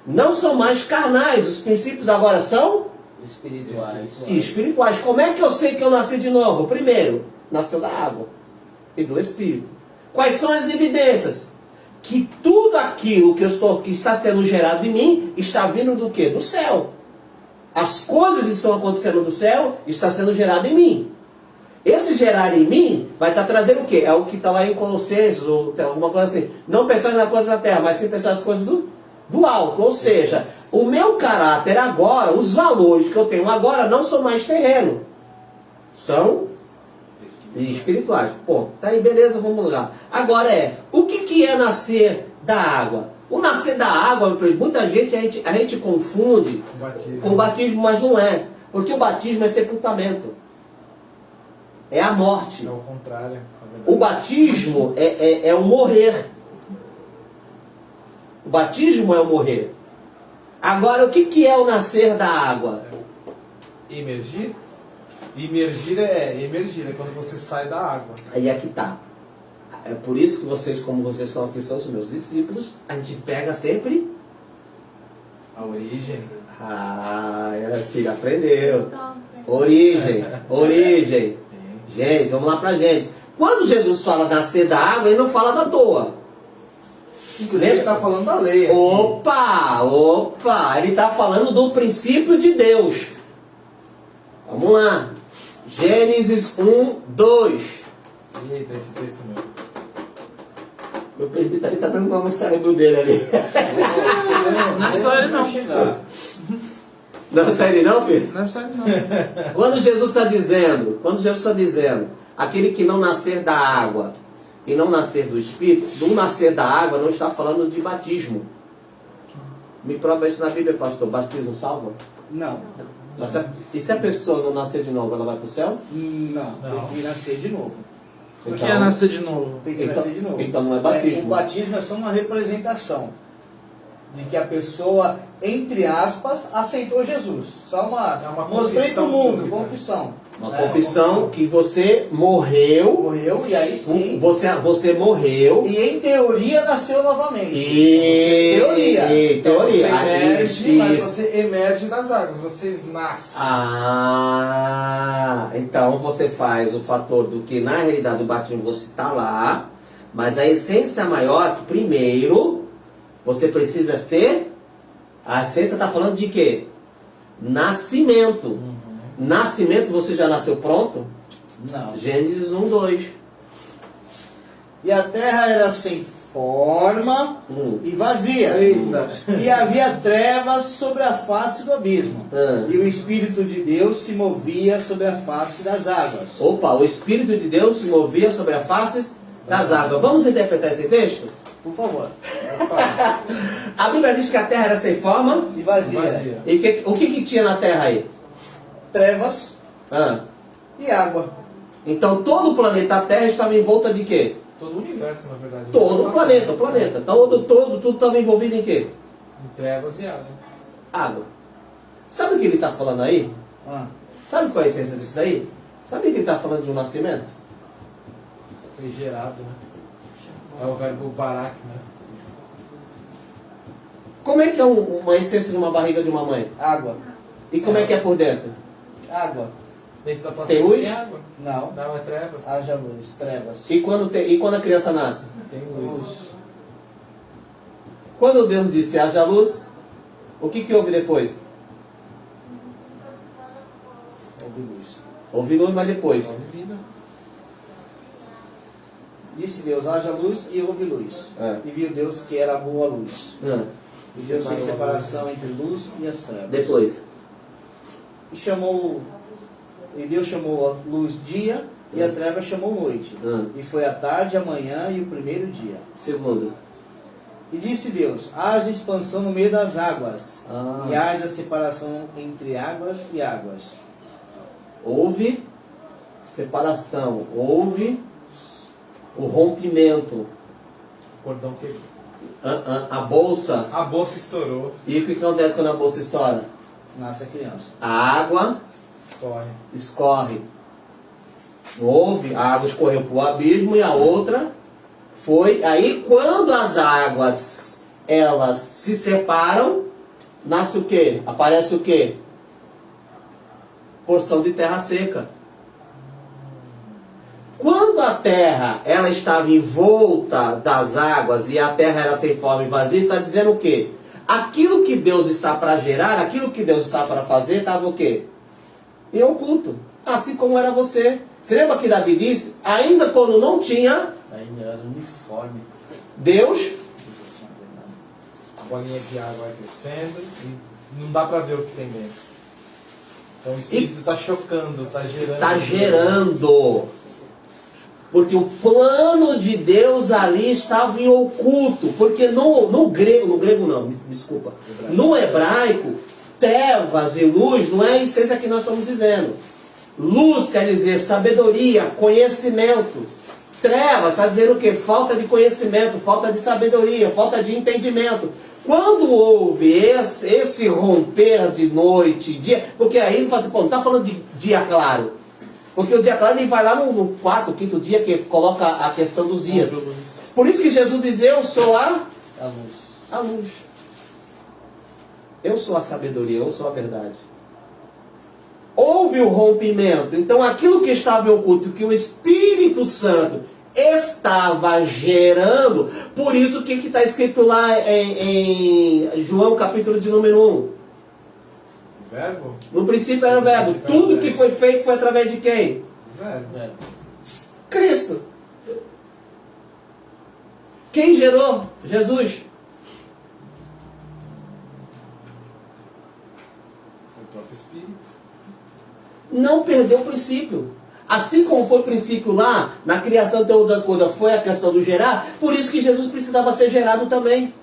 Não são mais carnais. Os princípios agora são espirituais. Como é que eu sei que eu nasci de novo? Primeiro, nasceu da água e do Espírito. Quais são as evidências? Que tudo aquilo que está sendo gerado em mim está vindo do quê? Do céu. As coisas estão acontecendo do céu, está sendo gerado em mim. Esse gerar em mim vai estar trazendo o quê? É o que está lá em Colossenses, ou alguma coisa assim. Não pensar nas coisas da terra, mas sim pensar nas coisas do alto. Ou seja, o meu caráter agora, os valores que eu tenho agora não são mais terreno. São espirituais. Ponto. Tá aí, beleza, vamos lá. Agora o que é nascer da água? O nascer da água, muita gente, a gente confunde com o batismo, mas não é. Porque o batismo é sepultamento. É a morte. É o contrário. O batismo é o morrer. O batismo é o morrer. Agora, o que é o nascer da água? Emergir? Emergir é quando você sai da água. Aí é que tá. É por isso que vocês, como vocês são aqui, são os meus discípulos, a gente pega sempre a origem. Filho, aprendeu. Origem. Gente, vamos lá pra gente. Quando Jesus fala nascer da água, ele não fala da toa. Inclusive ele está falando da lei. Opa! Ele está falando do princípio de Deus. Vamos lá. Gênesis 1, 2. Eita, esse texto meu. Meu presbítero está dando uma cérebro dele ali. Não é só ele não. Não é só ele não, filho? Não é só ele não. Quando Jesus está dizendo, aquele que não nascer da água e não nascer do Espírito, do nascer da água não está falando de batismo. Me prova isso na Bíblia, pastor. Batismo salva? Não. E se a pessoa não nascer de novo, ela vai para o céu? Não, tem que nascer de novo. O que é nascer de novo? Tem que nascer de novo. Então não é batismo. O batismo é só uma representação de que a pessoa, entre aspas, aceitou Jesus. Só uma mostrei para o mundo, confissão. Uma confissão que você morreu. Morreu e aí sim. Você morreu. E em teoria nasceu novamente. Teoria. Você Ah, emerge, mas isso. você emerge das águas, você nasce. Então você faz o fator do que na realidade o batismo você está lá, mas a essência maior que primeiro você precisa ser. A essência está falando de quê? Nascimento. Nascimento, você já nasceu pronto? Não. Gênesis 1, 2. E a terra era sem forma e vazia. Eita. E havia trevas sobre a face do abismo. Ah. E o Espírito de Deus se movia sobre a face das águas. Opa, o Espírito de Deus se movia sobre a face das águas. Vamos interpretar esse texto? Por favor. A Bíblia diz que a terra era sem forma. E vazia. Vazia. E o que tinha na terra aí? Trevas e água. Então todo o planeta Terra estava em volta de quê? Todo o universo, na verdade. Todo o planeta. Tudo estava envolvido em quê? Em trevas e água. Água. Sabe o que ele está falando aí? Sabe qual é a essência disso daí? Sabe que ele está falando de um nascimento? Foi gerado, né? É o verbo barak, né? Como é que é uma essência de uma barriga de uma mãe? Água. E como é que é por dentro? Água. Dentro da placenta Tem luz? tem água. Não. Não, é trevas. Haja luz. Trevas. E quando a criança nasce? Tem luz. Quando Deus disse haja luz, o que houve depois? Houve luz. Houve luz, mas depois. Houve vida. Disse Deus, haja luz e houve luz. É. E viu Deus que era boa luz. E Deus fez Separou a separação entre luz e as trevas. Depois. E Deus chamou a luz dia e a treva chamou noite. E foi a tarde, a manhã e o primeiro dia. Segundo. E disse Deus, haja expansão no meio das águas. E haja separação entre águas e águas. Houve separação. Houve o rompimento. O cordão quebrou. A bolsa. A bolsa estourou. E o que acontece quando a bolsa estoura? Nasce a criança. A água Escorre. escorre. A água escorreu para o abismo e a outra foi. Aí quando as águas elas se separam, nasce o quê? Aparece o quê? Porção de terra seca. Quando a terra ela estava em volta das águas e a terra era sem forma e vazia, está dizendo o quê? Aquilo que Deus está para gerar, aquilo que Deus está para fazer, estava o quê? Em oculto. Assim como era você. Você lembra que Davi disse? Ainda quando não tinha, Ainda era uniforme. Deus, A bolinha de água vai crescendo e não dá pra ver o que tem dentro. Então o espírito está chocando, está gerando. está gerando. Porque o plano de Deus ali estava em oculto. Porque no grego não, desculpa. No hebraico, trevas e luz não é a essência que nós estamos dizendo. Luz quer dizer sabedoria, conhecimento. Trevas está dizendo o quê? Falta de conhecimento, falta de sabedoria, falta de entendimento. Quando houve esse romper de noite, dia, porque aí ele fala assim, pô, não está falando de dia claro. Porque o dia claro ele vai lá no quarto, quinto dia, que coloca a questão dos dias. Por isso que Jesus diz, eu sou a luz. A luz. Eu sou a sabedoria, eu sou a verdade. Houve o rompimento. Então aquilo que estava em oculto, que o Espírito Santo estava gerando, por isso o que está escrito lá em João capítulo de número 1? Verbo? No princípio era o verbo. Tudo que foi feito foi através de quem? Verbo. Cristo. Quem gerou? Jesus. O próprio espírito. Não perdeu o princípio. Assim como foi o princípio lá, na criação de todas as coisas, foi a questão do gerar, por isso que Jesus precisava ser gerado também.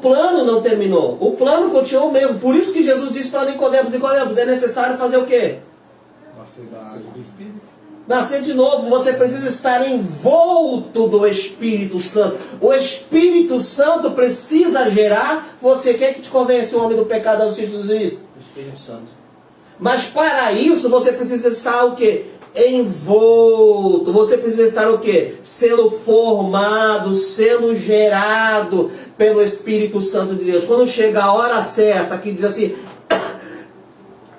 plano não terminou. O plano continuou mesmo. Por isso que Jesus disse para Nicodemos, Nicodemos, é necessário fazer o quê? Nascer da água do Espírito. Nascer de novo. Você precisa estar envolto do Espírito Santo. O Espírito Santo precisa gerar você. Quem é que te convence o homem do pecado, da justiça e do juízo? O Espírito Santo. Mas para isso você precisa estar o quê? Envolto. Você precisa estar o quê? Sendo formado, sendo gerado pelo Espírito Santo de Deus. Quando chega a hora certa, que diz assim,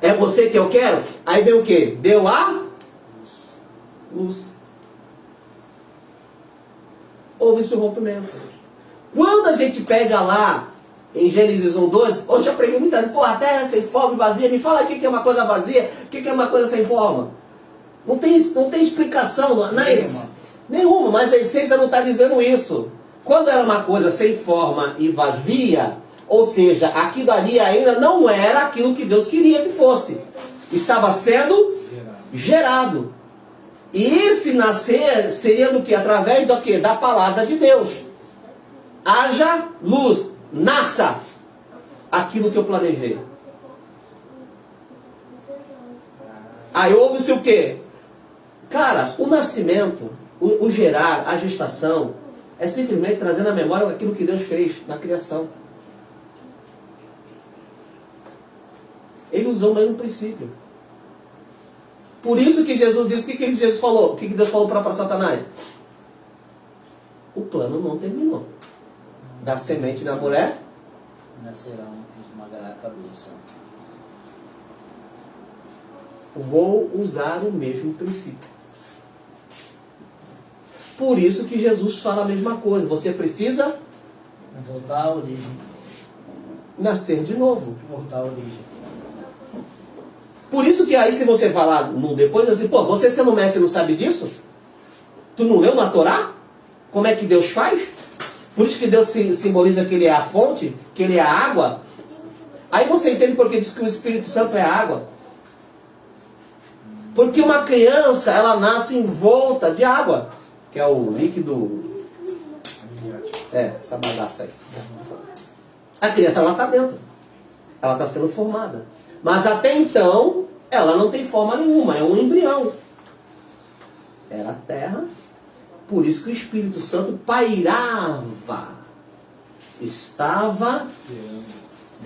é você que eu quero, aí vem o quê? Deu a luz. Houve esse rompimento. Quando a gente pega lá em Gênesis 1:12, hoje eu preguei muitas vezes, a terra sem forma e vazia, me fala o que é uma coisa vazia, o que é uma coisa sem forma. Não tem explicação, nenhuma, mas a essência não está dizendo isso. Quando era uma coisa sem forma e vazia, ou seja, aquilo ali ainda não era aquilo que Deus queria que fosse. Estava sendo gerado. E esse nascer seria do que? Através do quê? Da palavra de Deus. Haja luz, nasça aquilo que eu planejei. Aí houve-se o quê? Cara, o nascimento, o gerar, a gestação, é simplesmente trazendo à memória aquilo que Deus fez na criação. Ele usou o mesmo princípio. Por isso que Jesus disse, o que Jesus falou? O que Deus falou para Satanás? O plano não terminou. Da semente da mulher, Nascerão e esmagará a cabeça. vou usar o mesmo princípio. Por isso que Jesus fala a mesma coisa. Você precisa Voltar à origem. nascer de novo. Voltar à origem. Por isso que aí, se você falar no depois, assim, você sendo mestre não sabe disso? Tu não leu na Torá? Como é que Deus faz? Por isso que Deus simboliza que Ele é a fonte, que Ele é a água. Aí você entende porque diz que o Espírito Santo é a água. Porque uma criança, ela nasce envolta de água, que é o líquido... essa bagaça aí. A criança, ela está dentro. Ela está sendo formada. Mas até então, ela não tem forma nenhuma, é um embrião. Era a terra, por isso que o Espírito Santo pairava. Estava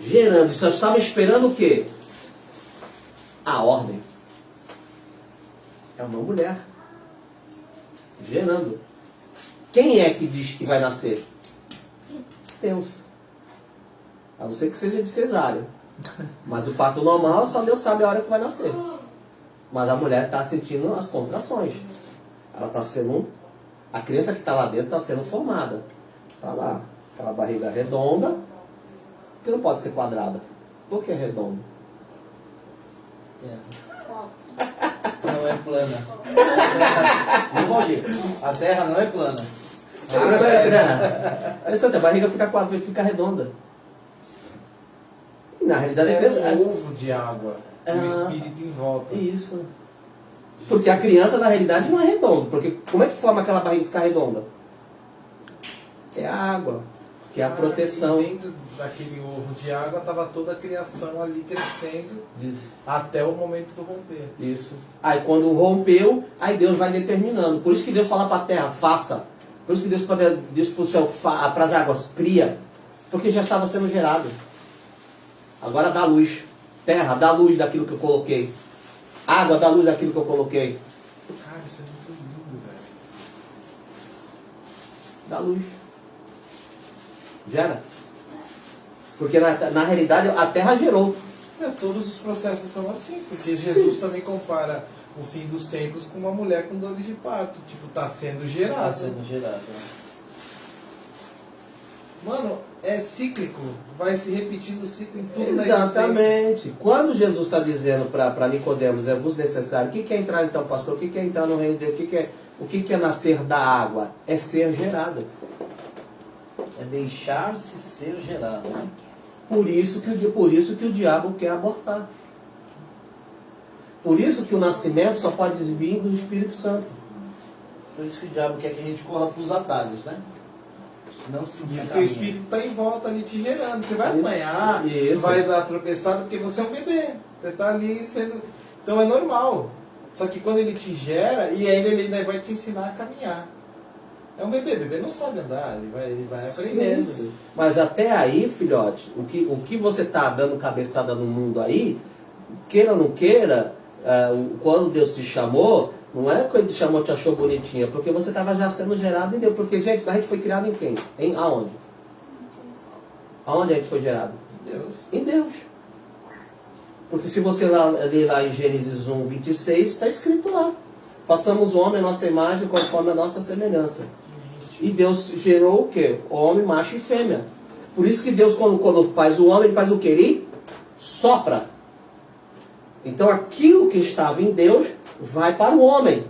gerando, só estava esperando o quê? A ordem. É uma mulher. Gerando. Quem é que diz que vai nascer? Deus. A não ser que seja de cesárea. Mas o parto normal, só Deus sabe a hora que vai nascer. Mas a mulher está sentindo as contrações. Ela está sendo... A criança que está lá dentro está sendo formada. Está lá, aquela barriga redonda, que não pode ser quadrada. Por que é redonda? Não é plana. Não pode. A terra não é plana. Interessante, né? Interessante, a barriga fica redonda. E na realidade É um ovo de água. E o Espírito em volta. Isso. Porque a criança, na realidade, não é redonda. Porque como é que forma aquela barriga ficar redonda? É a água, que é a proteção. E dentro daquele ovo de água estava toda a criação ali crescendo até o momento do romper. Isso. Aí quando rompeu, aí Deus vai determinando. Por isso que Deus fala para a terra, faça. Por isso que Deus diz para o céu, para as águas, cria. Porque já estava sendo gerado. Agora dá luz. Terra, dá luz daquilo que eu coloquei. Água, dá luz daquilo que eu coloquei. Cara, isso é muito lindo, velho. Dá luz. Gera. Porque na realidade a terra gerou. Todos os processos são assim, porque Jesus também compara o fim dos tempos com uma mulher com dores de parto. Tipo, está sendo gerado. Está sendo gerado. Mano, é cíclico. Vai se repetindo o ciclo em tudo na existência. Exatamente. Quando Jesus está dizendo para Nicodemos, é-vos necessário. O que é entrar então, pastor? O que é entrar no reino de Deus? O que é nascer da água? É ser gerado. É deixar-se ser gerado. Né? Por isso que o diabo quer abortar. Por isso que o nascimento só pode vir do Espírito Santo. Por isso que o diabo quer que a gente corra para os atalhos, né? Não seguir a Porque o caminho. Espírito está em volta ali te gerando. Você vai Isso. apanhar, Isso. vai dar tropeçada, porque você é um bebê. Você está ali sendo... Então é normal. Só que quando ele te gera, e aí ele ainda vai te ensinar a caminhar. É um bebê, bebê não sabe andar, ele vai aprendendo. Sim, sim. Mas até aí, filhote, o que você está dando cabeçada no mundo aí, queira ou não queira, quando Deus te chamou, não é quando Ele te chamou, te achou bonitinha, porque você estava já sendo gerado em Deus. Porque, gente, a gente foi criado em quem? Aonde? Aonde a gente foi gerado? Deus. Em Deus. Porque se você ler lá em Gênesis 1, 26, está escrito lá. Façamos o homem a nossa imagem conforme a nossa semelhança. E Deus gerou o quê? O homem, macho e fêmea. Por isso que Deus, quando faz o homem, ele faz o quê? Ele sopra. Então aquilo que estava em Deus vai para o homem.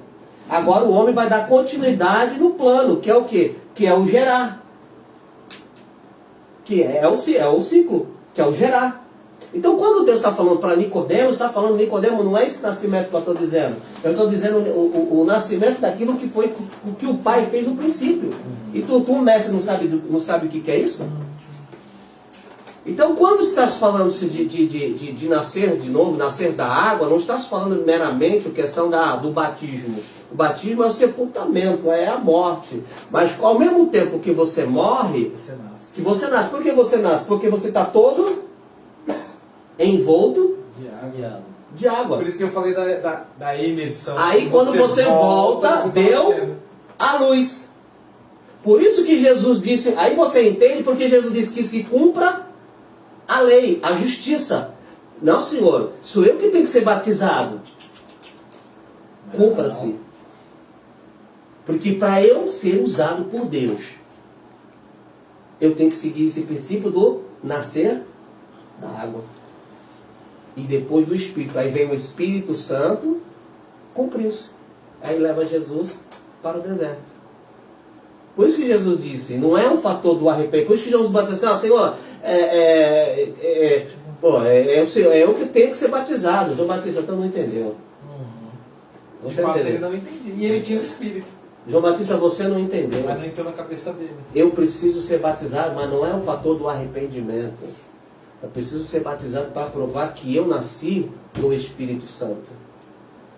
Agora o homem vai dar continuidade no plano, que é o quê? Que é o gerar. Que é o ciclo, que é o gerar. Então quando Deus está falando para Nicodemos, está falando, Nicodemos, não é esse nascimento que eu estou dizendo. Eu estou dizendo o nascimento daquilo que foi o que o pai fez no princípio. E tu mestre, não sabe o que é isso? Então quando estás falando de nascer de novo, nascer da água, não estás falando meramente a questão do batismo. O batismo é o sepultamento, é a morte. Mas ao mesmo tempo que você morre, Você nasce. que você nasce. Por que você nasce? Porque você está todo envolto De água. Guiado. de água. Por isso que eu falei da imersão. Aí quando você volta, você tá deu nascendo. a luz. Por isso que Jesus disse, aí você entende porque Jesus disse que se cumpra a lei, a justiça. Não, Senhor, sou eu que tenho que ser batizado. Cumpra-se. Porque para eu ser usado por Deus, eu tenho que seguir esse princípio do nascer da água. E depois do Espírito. Aí vem o Espírito Santo, cumpriu-se. Aí leva Jesus para o deserto. Por isso que Jesus disse, não é um fator do arrependimento. Por isso que Jesus batizou assim, Senhor, é eu que tenho que ser batizado. João Batista então não entendeu. De Você fato, ele entendeu? não entendia. E ele tinha o Espírito. João Batista, você não entendeu. Mas não entrou na cabeça dele. Eu preciso ser batizado, mas não é um fator do arrependimento. Eu preciso ser batizado para provar que eu nasci no Espírito Santo.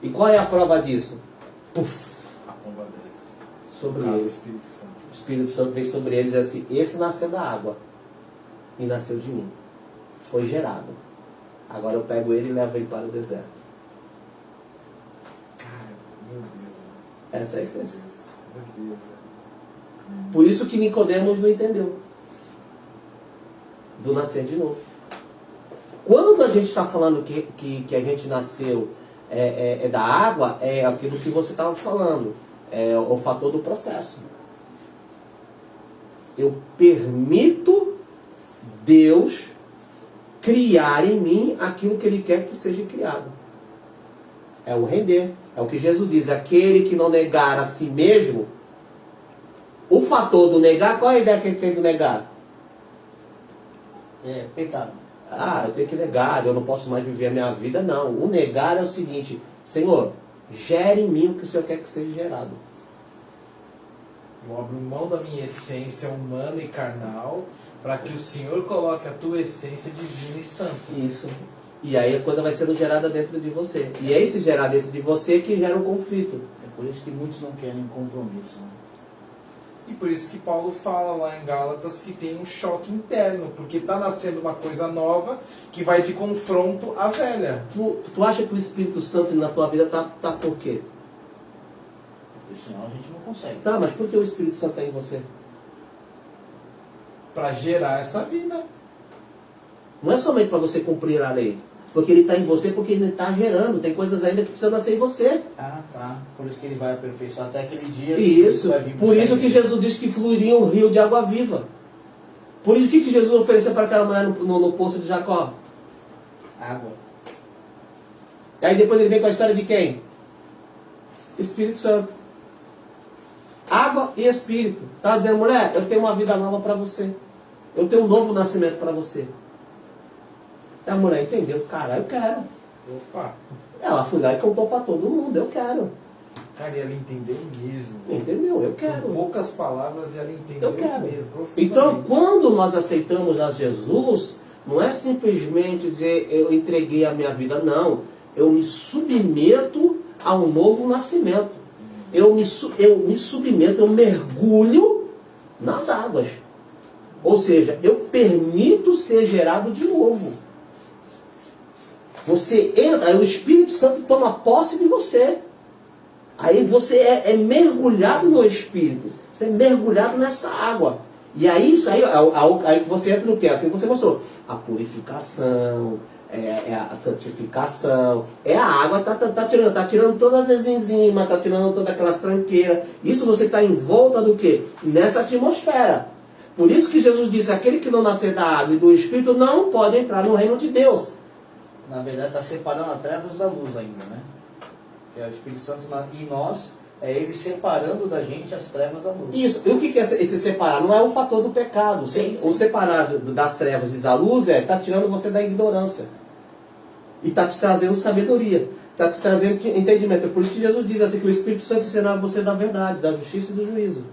E qual é a prova disso? Puf, A pomba deles. sobre O eles. Espírito Santo. O Espírito Santo veio sobre eles assim, esse nasceu da água e nasceu de mim. Foi gerado. Agora eu pego ele e levo ele para o deserto. Cara, meu Deus. Essa é a essência. Meu Deus. Por isso que Nicodemos não entendeu. Do nascer de novo. Quando a gente está falando que a gente nasceu da água, é aquilo que você estava falando. É o fator do processo. Eu permito Deus criar em mim aquilo que Ele quer que seja criado. É o render. É o que Jesus diz. Aquele que não negar a si mesmo. O fator do negar, qual é a ideia que ele tem do negar? É pecado. Ah, eu tenho que negar, eu não posso mais viver a minha vida. Não. O negar é o seguinte: Senhor, gere em mim o que o Senhor quer que seja gerado. Eu abro mão da minha essência humana e carnal para que o Senhor coloque a tua essência divina e santa. Isso. E aí a coisa vai sendo gerada dentro de você. E é esse gerar dentro de você que gera um conflito. É por isso que muitos não querem compromisso. Né? E por isso que Paulo fala lá em Gálatas que tem um choque interno, porque está nascendo uma coisa nova que vai de confronto à velha. Tu acha que o Espírito Santo na tua vida tá por quê? Porque senão a gente não consegue. Tá, mas por que o Espírito Santo está em você? Para gerar essa vida. Não é somente para você cumprir a lei. Porque ele está em você, porque ele está gerando. Tem coisas ainda que precisam nascer em você. Ah, tá. Por isso que ele vai aperfeiçoar até aquele dia. Isso. Vai vir Por buscar isso que ele. Jesus disse que fluiria um rio de água viva. Por isso que Jesus ofereceu para aquela mulher no poço de Jacó. Água. E aí depois ele vem com a história de quem? Espírito Santo. Água e Espírito. Tá dizendo, mulher, eu tenho uma vida nova para você. Eu tenho um novo nascimento para você. E a mulher entendeu. Cara, eu quero. Opa! Ela foi lá e contou para todo mundo. Eu quero. Cara, e ela entendeu mesmo. Entendeu? Eu quero. Com poucas palavras, ela entendeu Eu quero. mesmo. Profundamente. Então, quando nós aceitamos a Jesus, não é simplesmente dizer eu entreguei a minha vida, não. Eu me submeto a um novo nascimento. Eu me submeto, eu mergulho nas águas. Ou seja, eu permito ser gerado de novo. Você entra, aí o Espírito Santo toma posse de você. Aí você é mergulhado no Espírito. Você é mergulhado nessa água. E aí isso aí você entra no quê? Aquilo que você mostrou. A purificação, a santificação. É a água, tá tirando todas as enzimas, tá tirando todas aquelas tranqueiras. Isso você está em volta do quê? Nessa atmosfera. Por isso que Jesus disse, aquele que não nascer da água e do Espírito não pode entrar no reino de Deus. Na verdade, está separando as trevas da luz ainda, né? Que é o Espírito Santo em nós, é ele separando da gente as trevas da luz. Isso. E o que é esse separar? Não é o fator do pecado. Sim, sim. O separar das trevas e da luz está tirando você da ignorância. E está te trazendo sabedoria. Está te trazendo entendimento. É por isso que Jesus diz assim, que o Espírito Santo ensinará você da verdade, da justiça e do juízo.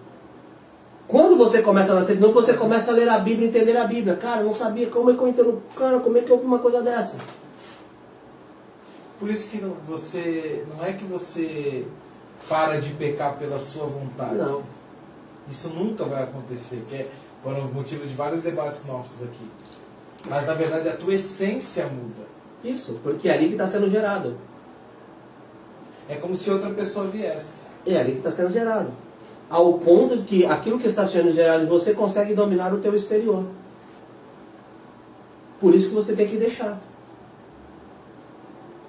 Quando você começa a nascer de novo, você começa a ler a Bíblia, entender a Bíblia. Cara, eu não sabia, como é que eu entendo? Cara, como é que eu ouvi uma coisa dessa? Por isso que não é que você para de pecar pela sua vontade. Não. Isso nunca vai acontecer, que foram o motivo de vários debates nossos aqui. Mas na verdade a tua essência muda. Isso, porque é ali que está sendo gerado. É como se outra pessoa viesse. É ali que está sendo gerado. Ao ponto de que aquilo que está sendo gerado em você consegue dominar o teu exterior. Por isso que você tem que deixar.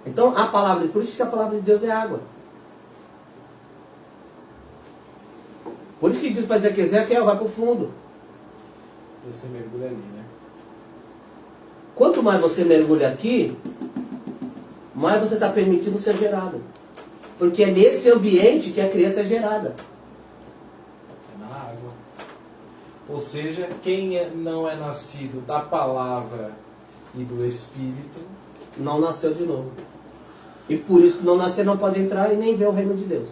Então, por isso que a palavra de Deus é água. Por isso que diz para Ezequiel, vai para o fundo. Você mergulha ali, né? Quanto mais você mergulha aqui, mais você está permitindo ser gerado. Porque é nesse ambiente que a criança é gerada. É na água. Ou seja, quem não é nascido da palavra e do Espírito, Não nasceu de novo. E por isso que não nascer não pode entrar e nem ver o reino de Deus.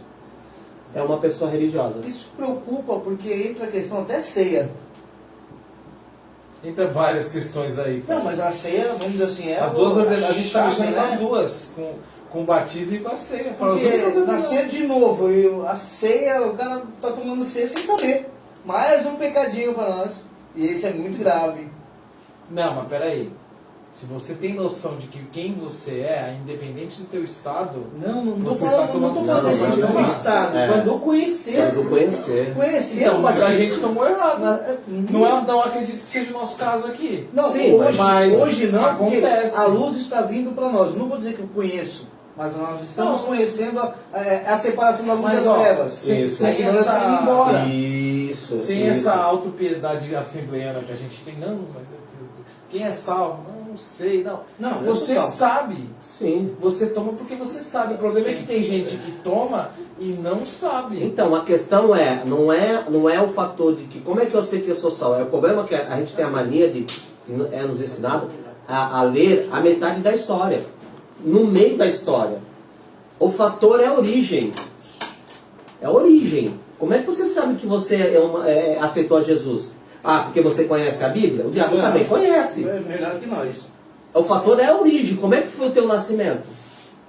É uma pessoa religiosa. Isso preocupa porque entra a questão até ceia. entra várias questões aí. Não, mas a ceia, vamos dizer assim, é As duas, a gente está chave, mexendo com né? as duas, com o batismo e com a ceia. Fala as Porque duas nascer de novo, e a ceia, o cara tá tomando ceia sem saber. Mais um pecadinho para nós. E esse é muito grave. Não, mas peraí. Se você tem noção de que quem você é, independente do teu estado, Não tô Você falando, tá não tô tomando falando decisão, assim do não. estado, É. falando do conhecer. Do conhecer. Conhecer então o muita batismo. gente tomou errado. Não, Não acredito que seja o nosso caso aqui. não, Sim, mas hoje não, acontece. porque a luz está vindo para nós. Não vou dizer que eu conheço, mas nós estamos Não. conhecendo a separação da luz Mas, das ó, trevas. sem A ignorância essa- vai embora. Isso. Sem isso. essa autopiedade assembleiana que a gente tem, não, mas quem é salvo? Não sei, não. Não, eu Você sou salvo. sabe. Sim. Você toma porque você sabe. O problema é que tem gente que toma e não sabe. Então, a questão não é o fator de que, como é que eu sei que eu sou salvo? É o problema que a gente tem a mania de, é nos ensinado, a ler a metade da história. No meio da história. O fator é a origem. É a origem. Como é que você sabe que você aceitou a Jesus? Ah, porque você conhece a Bíblia? O diabo também conhece. É melhor que nós. O fator é a origem. Como é que foi o teu nascimento?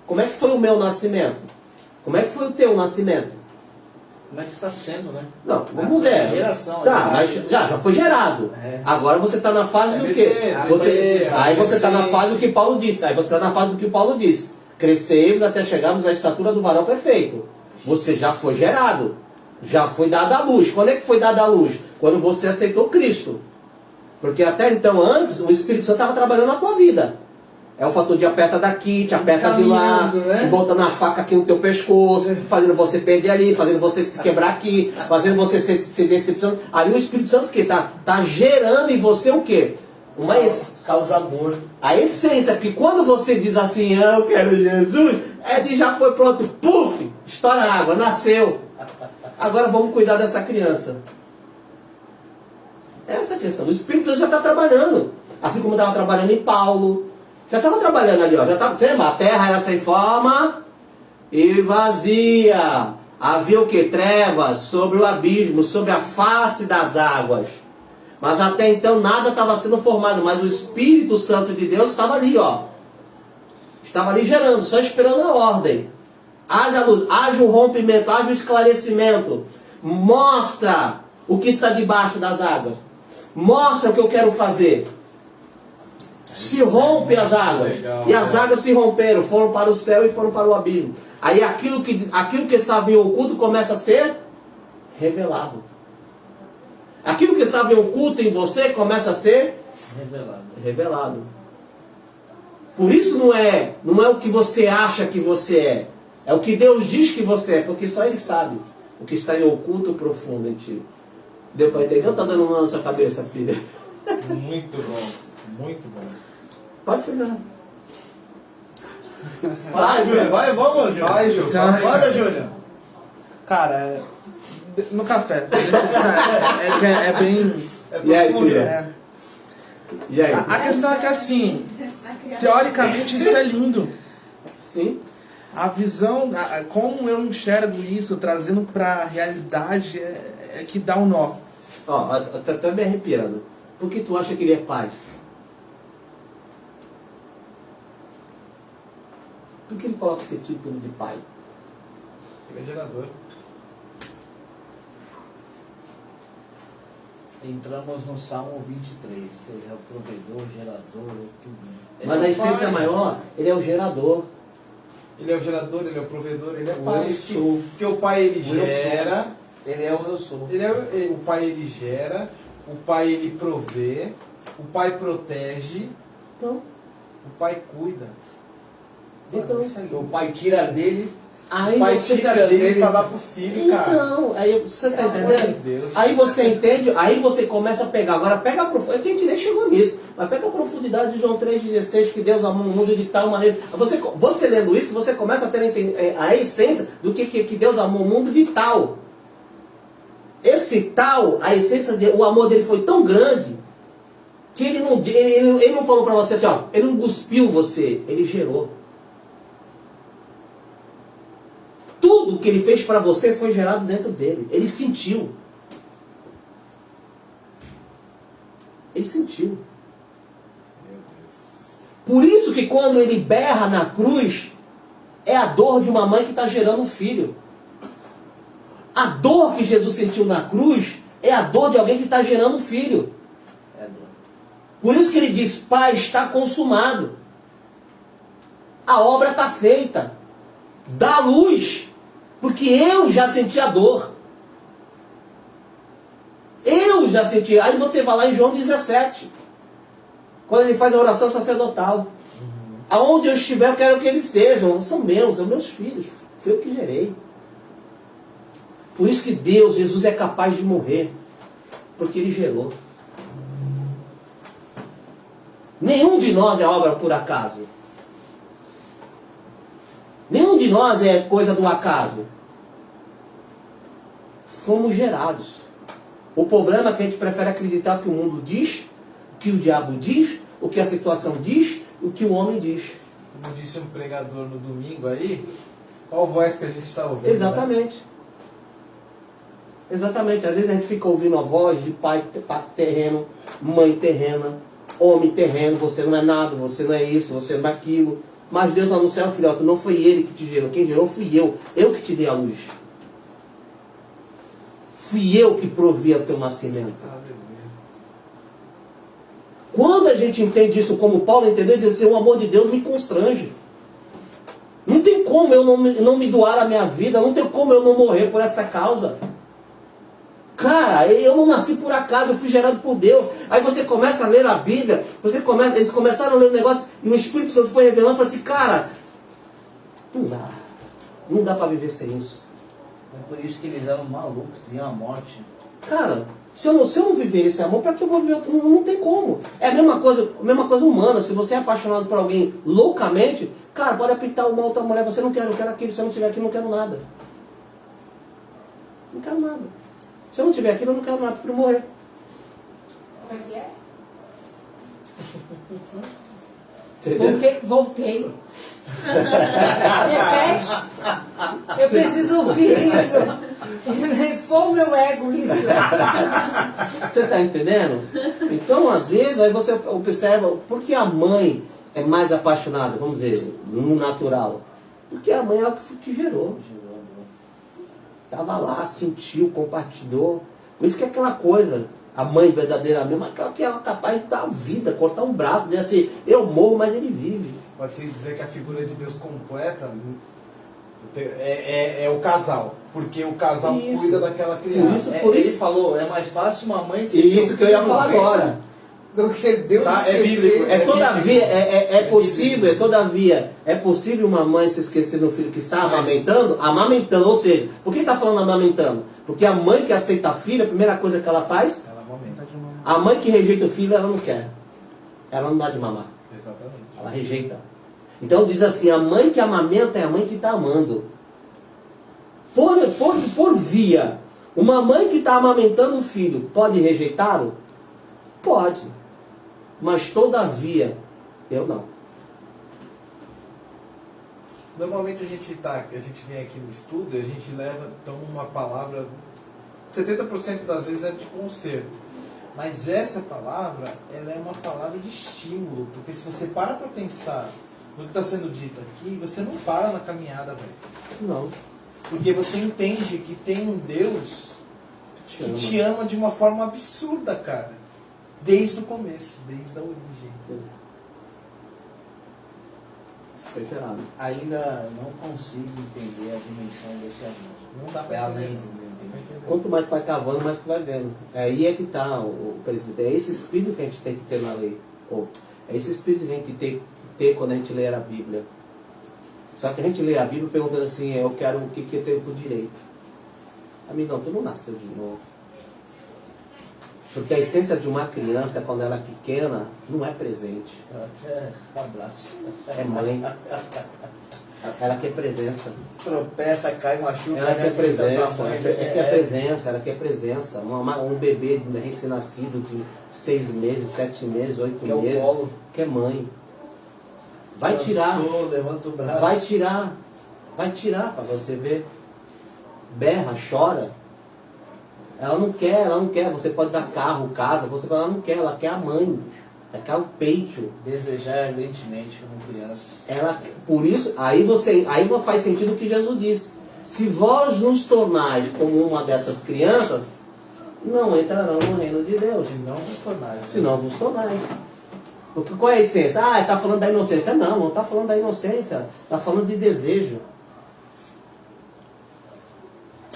Como é que foi o meu nascimento? Como é que foi o teu nascimento? Como é que está sendo, né? Não, vamos ver. Geração. Tá, mas já foi gerado. É. Agora você está na fase do quê? Aí você está na fase do que Paulo disse. Aí você está na fase do que Paulo disse. Crescemos até chegarmos à estatura do varão perfeito. Você já foi gerado. Já foi dado à luz. Quando é que foi dado à luz? Quando você aceitou Cristo. Porque até então, antes, o Espírito Santo estava trabalhando na tua vida. É o fator de aperta daqui, te aperta de lá, Né? botando a faca aqui no teu pescoço, fazendo você perder ali, fazendo você se quebrar aqui, fazendo você se decepcionar. Ali o Espírito Santo o quê? Tá gerando em você o quê? Causador. A essência, que quando você diz assim, eu quero Jesus, já foi pronto, puf, estoura a água, nasceu. Agora vamos cuidar dessa criança. Essa é a questão. O Espírito Santo já está trabalhando. Assim como estava trabalhando em Paulo. Já estava trabalhando ali, ó. Você lembra? A terra era sem forma e vazia. Havia o que? Trevas sobre o abismo, sobre a face das águas. Mas até então nada estava sendo formado, mas o Espírito Santo de Deus estava ali, ó. Estava ali gerando, só esperando a ordem. Haja luz, haja o rompimento, haja o esclarecimento. Mostra o que está debaixo das águas. Mostra o que eu quero fazer. Se rompe as águas. E as águas se romperam, foram para o céu e foram para o abismo. Aí aquilo que estava em oculto começa a ser revelado. Aquilo que estava em oculto em você começa a ser revelado. Por isso não é o que você acha que você é. É o que Deus diz que você é, porque só Ele sabe o que está em oculto profundo em ti. Deu para entender? Não está dando uma na sua cabeça, filha? Muito bom, muito bom. Pode filhar. Vai, Júlio, vai, vamos, Júlio. Vai, Júlio. Manda, Júlio. Cara, no café. É bem... E aí, profundo. filha? É. E aí? A questão é que assim, teoricamente isso é lindo. Sim. A visão, como eu enxergo isso, trazendo para a realidade, é que dá um nó. Ó, tá me arrepiando. Por que tu acha que ele é pai? Por que ele coloca esse título de pai? Ele é gerador. Entramos no Salmo 23. Ele é o provedor, gerador, tudo. Mas a essência maior, ele é o gerador. Ele é o gerador, ele é o provedor, ele é O pai. eu sou. Porque o pai ele O eu gera, Ele é o eu sou. o pai ele gera, o pai ele provê, o pai protege, Então, o pai cuida. Mano, Então, isso é lindo. O pai tira dele. aí O pai você... tira dele pra dar pro filho, cara. Então, aí você tá Pelo amor de entendendo? Deus. Aí você entende, aí você começa a pegar. Agora pega a profundidade, que a gente nem chegou nisso, mas pega a profundidade de João 3,16, que Deus amou o mundo de tal maneira. Você lendo isso, você começa a ter a essência do que Deus amou o mundo de tal. Esse tal, a essência, o amor dele foi tão grande, que ele não falou pra você assim, ó, ele não cuspiu você, ele gerou. Tudo que ele fez para você foi gerado dentro dele. Ele sentiu. Ele sentiu. Por isso que quando ele berra na cruz, é a dor de uma mãe que está gerando um filho. A dor que Jesus sentiu na cruz é a dor de alguém que está gerando um filho. Por isso que ele diz, Pai, está consumado. A obra está feita. Dá luz. Porque eu já senti a dor. Eu já senti. Aí você vai lá em João 17. Quando ele faz a oração sacerdotal. Aonde eu estiver, eu quero que eles estejam. São meus filhos. Foi eu que gerei. Por isso que Deus, Jesus é capaz de morrer. Porque Ele gerou. Nenhum de nós é obra por acaso. Nenhum de nós é coisa do acaso. Fomos gerados. O problema é que a gente prefere acreditar o que o mundo diz, o que o diabo diz, o que a situação diz, o que o homem diz. Como disse um pregador no domingo aí, qual voz que a gente está ouvindo? Exatamente. Né? Exatamente. Às vezes a gente fica ouvindo a voz de pai terreno, mãe terrena, homem terreno, você não é nada, você não é isso, você não é aquilo. Mas Deus lá no céu, filhote, não foi Ele que te gerou. Quem gerou fui eu. Eu que te dei a luz. Fui eu que provi o teu nascimento. Quando a gente entende isso como Paulo entendeu, ele diz assim, o amor de Deus me constrange. Não tem como eu não me doar a minha vida, não tem como eu não morrer por esta causa. Cara, eu não nasci por acaso, eu fui gerado por Deus. Aí você começa a ler a Bíblia, eles começaram a ler o negócio, e o Espírito Santo foi revelando, e falou assim, cara, não dá para viver sem isso. É por isso que eles eram malucos, iam à morte. Cara, se eu não viver esse amor, para que eu vou viver outro? Não tem como. É a mesma coisa humana, se você é apaixonado por alguém loucamente, cara, pode apitar uma outra mulher, você não quer, eu quero aquilo, se eu não estiver aqui, eu não quero nada. Não quero nada. Se eu não estiver aqui, eu não quero nada, prefiro morrer. Como é que é? Entendeu? Voltei. Repete. Eu preciso ouvir isso. Põe o meu ego isso. Você está entendendo? Então, às vezes, aí você observa por que a mãe é mais apaixonada, vamos dizer, no natural. Porque a mãe é o que gerou. Estava lá, sentiu, compartilhou. Por isso que é aquela coisa, a mãe verdadeira mesmo, aquela que ela é capaz de dar vida, cortar um braço, dizer assim, eu morro, mas ele vive. Pode-se dizer que a figura de Deus completa é o casal. Porque o casal Isso. cuida daquela criança. Por isso- Ele falou, é mais fácil uma mãe se Isso que eu ia falar agora. do que Deus Tá, é esquecer. bíblico. Todavia, é possível uma mãe se esquecer do filho que está amamentando, ou seja, por que está falando amamentando? Porque a mãe que aceita a filha, a primeira coisa que ela faz, Ela amamenta. a mãe que rejeita o filho, ela não quer. Ela não dá de mamar, Exatamente. ela rejeita. Então diz assim, a mãe que amamenta é a mãe que está amando. Por via, uma mãe que está amamentando um filho, pode rejeitá-lo? Pode. Mas todavia, eu não. Normalmente a gente vem aqui no estudo e a gente leva então uma palavra, 70% das vezes é de conserto. Mas essa palavra, ela é uma palavra de estímulo, porque se você para pensar no que está sendo dito aqui, você não para na caminhada, velho. Não. Porque você entende que tem um Deus que te ama de uma forma absurda, cara. Desde o começo, desde a origem. Isso foi gerado. Ainda não consigo entender a dimensão desse amor. Não dá É pra além entender. do meu entendimento. Quanto mais tu vai cavando, mais tu vai vendo. Aí é que está o presbítero. É esse espírito que a gente tem que ter na lei. É esse espírito que a gente tem que ter quando a gente lê a Bíblia. Só que a gente lê a Bíblia perguntando assim, eu quero o que eu tenho por direito. Amigão, tu não nasceu de novo. Porque a essência de uma criança, quando ela é pequena, não é presente. Ela quer abraço. É mãe. Ela quer presença. Tropeça, cai, machuca. Ela quer né? presença. Pra mãe, Ela quer presença. Um bebê recém-nascido de 6 meses, 7 meses, 8 Quer o meses. colo. Quer mãe. Vai tirar. Cansou, levanta o braço. Vai tirar para você ver. Berra, chora. Ela não quer. Você pode dar carro, casa, ela não quer, ela quer a mãe. Ela quer o peito. Desejar ardentemente como criança. Por isso, aí faz sentido o que Jesus disse. Se vós nos tornais como uma dessas crianças, não entrarão no reino de Deus. Se não vos tornais. Se não vos tornais. Porque qual é a essência? Está falando da inocência. Não está falando da inocência. Está falando de desejo.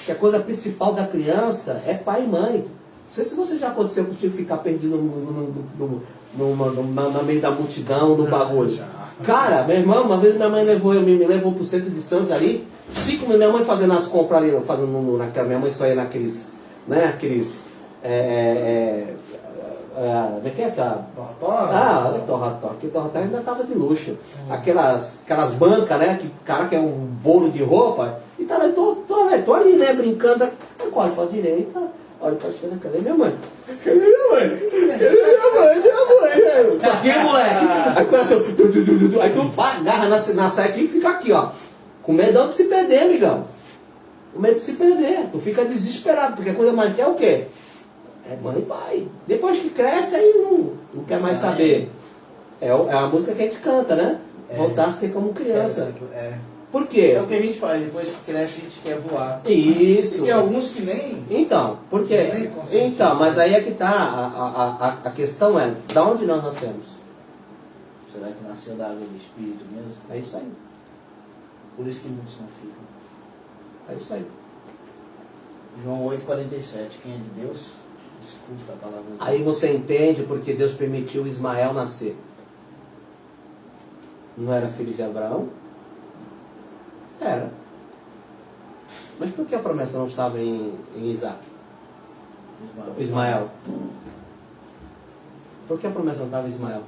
Que a coisa principal da criança é pai e mãe. Não sei se você já aconteceu contigo ficar perdido no meio da multidão, do bagulho. Cara, meu irmão, uma vez minha mãe me levou pro centro de Santos ali, 5 minutos, minha mãe fazendo as compras ali, minha mãe só ia naqueles, né, aqueles, como é que é aquela? Torra-torra, que torra-torra ainda tava de luxo. Aquelas bancas, né, que cara que é um bolo de roupa, e tá lá, tô ali, né, brincando, eu olho pra direita, olho pra esquerda, cadê minha mãe? Cadê minha mãe? Aqui, moleque. Aí começa, aí tu pá, agarra na saia aqui e fica aqui, ó. Com medão de se perder, amigão. Com medo de se perder. Tu fica desesperado, porque a coisa mais quer é o quê? É mãe e pai. Depois que cresce, aí não quer mais saber. É a música que a gente canta, né? Voltar a ser como criança. Por quê? É o que a gente faz, depois que cresce a gente quer voar. Isso. E tem alguns que nem... Então, por quê? Então, mas aí é que tá, a questão é, da onde nós nascemos? Será que nasceu da água do Espírito mesmo? É isso aí. Por isso que muitos não ficam. É isso aí. João 8,47, quem é de Deus, escuta a palavra de Deus. Aí você entende porque Deus permitiu Ismael nascer. Não era filho de Abraão? Era. Mas por que a promessa não estava em Isaac? Ismael. Por que a promessa não estava em Ismael?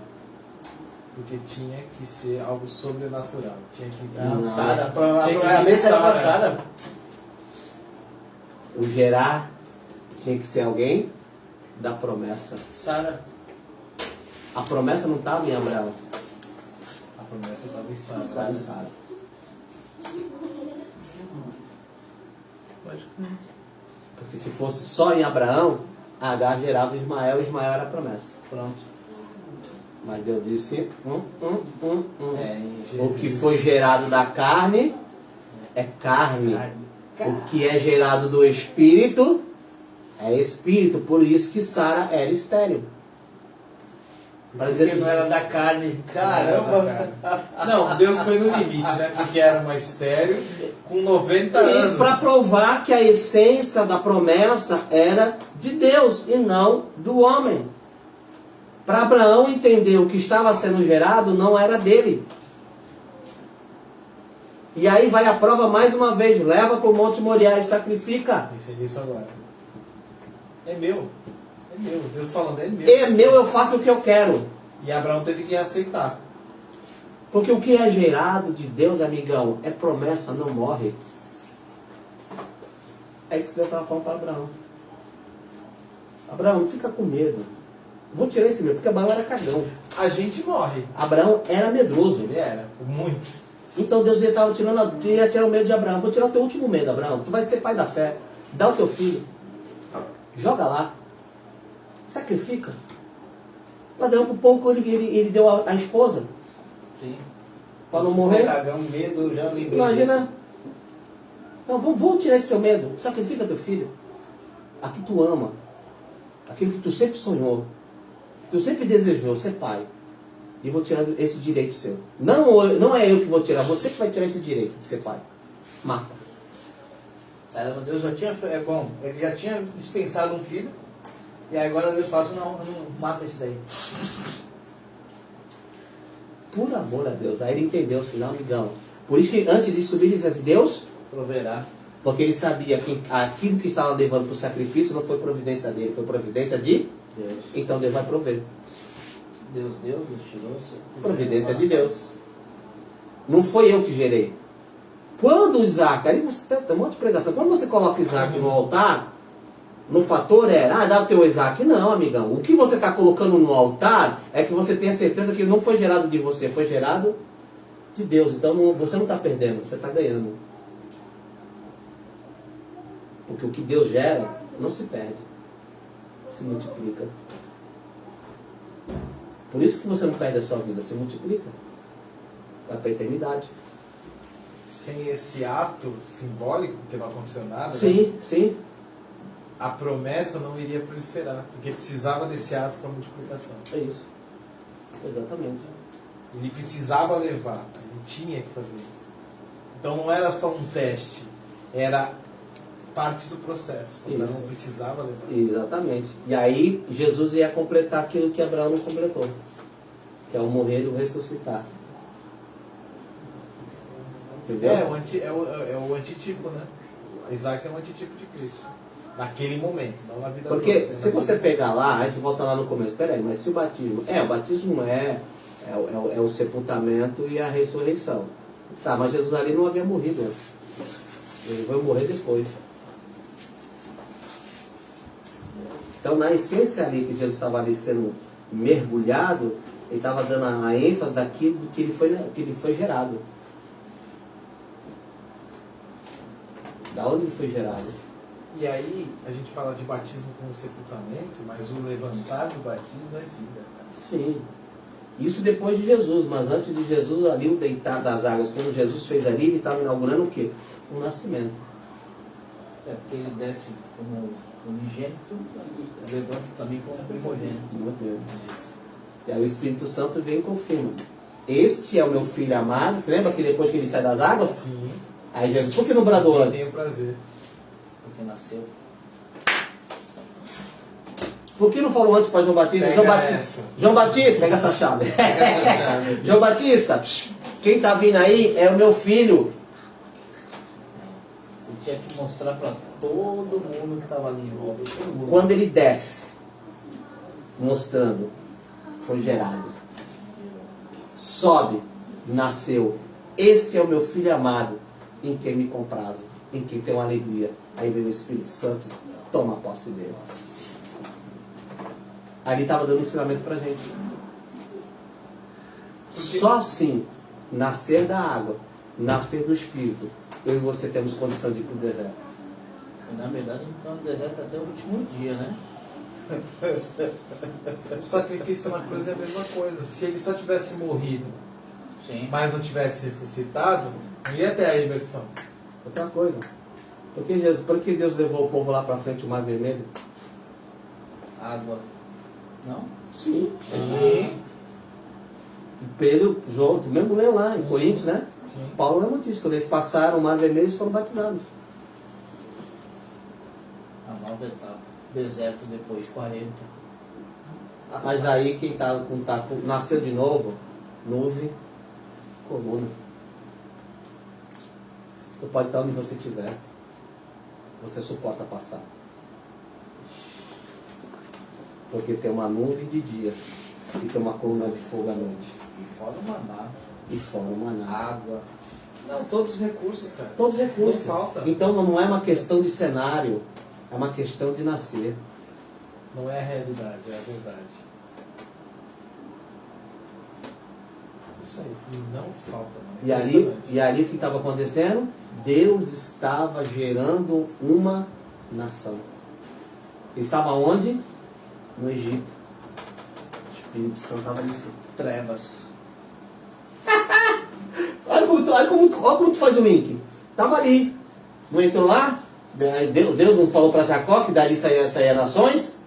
Porque tinha que ser algo sobrenatural. Tinha que Não. Sara, Tinha que a vez era pra Sara. Sara. O Gerar tinha que ser alguém da promessa. Sara. A promessa não estava em Abraão. A promessa estava Abraão e Sara. Abraão e Sara. Porque se fosse só em Abraão, Agar gerava Ismael e Ismael era a promessa. Pronto. Mas Deus disse, em o que foi gerado da carne é carne. O que é gerado do Espírito é Espírito. Por isso que Sara era estéril. Para dizer Porque assim, não era da carne. Caramba! Não, Deus foi no limite, né? Porque era uma estéreo com 90 anos. isso para provar que a essência da promessa era de Deus e não do homem. Para Abraão entender o que estava sendo gerado não era dele. E aí vai a prova mais uma vez, leva para o Monte Moriá e sacrifica. Pensei nisso agora. É meu. É meu. Deus falando, é meu. É meu, eu faço o que eu quero. E Abraão teve que aceitar. Porque o que é gerado de Deus, amigão, é promessa, não morre. É isso que Deus estava falando para Abraão. Abraão, não fica com medo. Vou tirar esse medo, porque Abraão era cagão. A gente morre. Abraão era medroso. Ele era. Muito. Então Deus ia tirar o medo de Abraão. Vou tirar o teu último medo, Abraão. Tu vai ser pai da fé. Dá o teu filho. Joga lá. Sacrifica. Mas daí um pouco ele deu a esposa. Sim. Para não morrer. Cagão, medo, já lembrei. Imagina. Então vamos tirar esse seu medo. Sacrifica teu filho. A que tu ama. Aquilo que tu sempre sonhou. Que tu sempre desejou ser pai. E eu vou tirar esse direito seu. Não é eu que vou tirar. Você que vai tirar esse direito de ser pai. Mata. Caramba, Deus já tinha. É bom, ele já tinha dispensado um filho. E agora Deus fala assim, não, mata esse daí. Por amor a Deus. Aí ele entendeu, assim, não, amigão. Por isso que antes de subir ele disse assim, Deus, Proverá. porque ele sabia que aquilo que estava levando para o sacrifício não foi providência dele, foi providência de... Deus. Então Deus vai prover. Deus, Deus tirou. Providência de Deus. Não foi eu que gerei. Quando Isaac, aí você tem um monte de pregação, quando você coloca Isaac no altar, no fator dá o teu Isaac. Não, amigão. O que você está colocando no altar é que você tenha certeza que ele não foi gerado de você, foi gerado de Deus. Então você não está perdendo, você está ganhando. Porque o que Deus gera não se perde, se multiplica. Por isso que você não perde a sua vida, se multiplica. Vai para a eternidade. Sem esse ato simbólico, porque não aconteceu nada, Sim, né? sim. A promessa não iria proliferar, porque precisava desse ato para multiplicação. É isso. Exatamente. Ele precisava levar, ele tinha que fazer isso. Então não era só um teste, era parte do processo. Abraão Isso. precisava levar. Exatamente. E aí Jesus ia completar aquilo que Abraão não completou, que é o morrer e o ressuscitar. Entendeu? É o antitipo, né? Isaac é um antitipo de Cristo. Naquele momento, não na vida Porque toda. se você pegar lá, a gente volta lá no começo, peraí, mas se o batismo é o sepultamento e a ressurreição. Tá, mas Jesus ali não havia morrido antes. Ele vai morrer depois. Então, na essência ali que Jesus estava ali sendo mergulhado, ele estava dando a ênfase daquilo que ele foi gerado. Da onde ele foi gerado? E aí, a gente fala de batismo como sepultamento, mas o levantar do batismo é vida. Sim. Isso depois de Jesus, mas antes de Jesus, ali o deitar das águas, quando Jesus fez ali, ele estava inaugurando o quê? O nascimento. É porque ele desce como unigênito e levanta também como primogênito. Meu Deus. E aí o Espírito Santo vem e confirma. Este é o meu filho amado. Você lembra que depois que ele sai das águas? Sim. Aí Jesus, por que não bradou Quem antes? tem o prazer. Porque nasceu. Por que não falou antes para João Batista? Pega João Batista, essa. João Batista, pega essa chave. João Batista, quem está vindo aí é o meu filho. Ele tinha que mostrar para todo mundo que estava ali em volta. Todo mundo. Quando ele desce, mostrando, foi gerado. Sobe, nasceu. Esse é o meu filho amado, em quem me comprazo, em quem tenho alegria. Aí veio o Espírito Santo, toma posse dele. Ali estava dando ensinamento pra gente. Só assim nascer da água, nascer do Espírito, eu e você temos condição de ir para o deserto. Na verdade, então, o deserto até o último dia, né? O sacrifício na cruz é a mesma coisa. Se ele só tivesse morrido, Sim. mas não tivesse ressuscitado, não ia ter a imersão. Outra coisa, por que Deus levou o povo lá para frente o Mar Vermelho? Água. Não? Sim. Sim. Pedro, João, tu mesmo leu lá em Coríntios, né? Sim. Paulo mesmo disse, quando eles passaram o Mar Vermelho, eles foram batizados. A nova etapa. Deserto depois, 40. Mas aí quem nasceu de novo, nuvem, coluna. Tu pode estar onde você estiver. Você suporta passar. Porque tem uma nuvem de dia e tem uma coluna de fogo à noite. E fora o maná. E fora o maná. Água. Não, todos os recursos, cara. Todos os recursos. Não falta. Então não é uma questão de cenário, é uma questão de nascer. Não é a realidade, é a verdade. Isso aí. E não falta, mano. E ali o que estava acontecendo? Deus estava gerando uma nação. Ele estava onde? No Egito. O Espírito Santo estava ali. Trevas. Olha como tu faz o link. Estava ali. Não entrou lá? Deus não falou para Jacó que dali saía nações?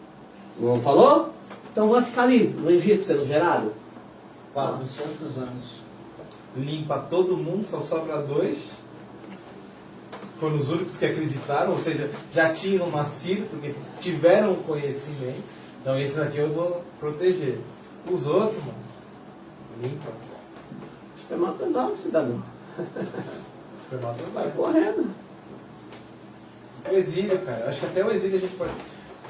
Não falou? Então vai ficar ali, no Egito, sendo gerado. 400 anos. Limpa todo mundo, só sobra 2. Foram os únicos que acreditaram, ou seja, já tinham nascido, porque tiveram o conhecimento. Então esses aqui eu vou proteger. Os outros, mano, limpa. Espermatozoide, cidadão. Vai Espermatozoide. correndo. O exílio, cara. Acho que até o exílio a gente pode.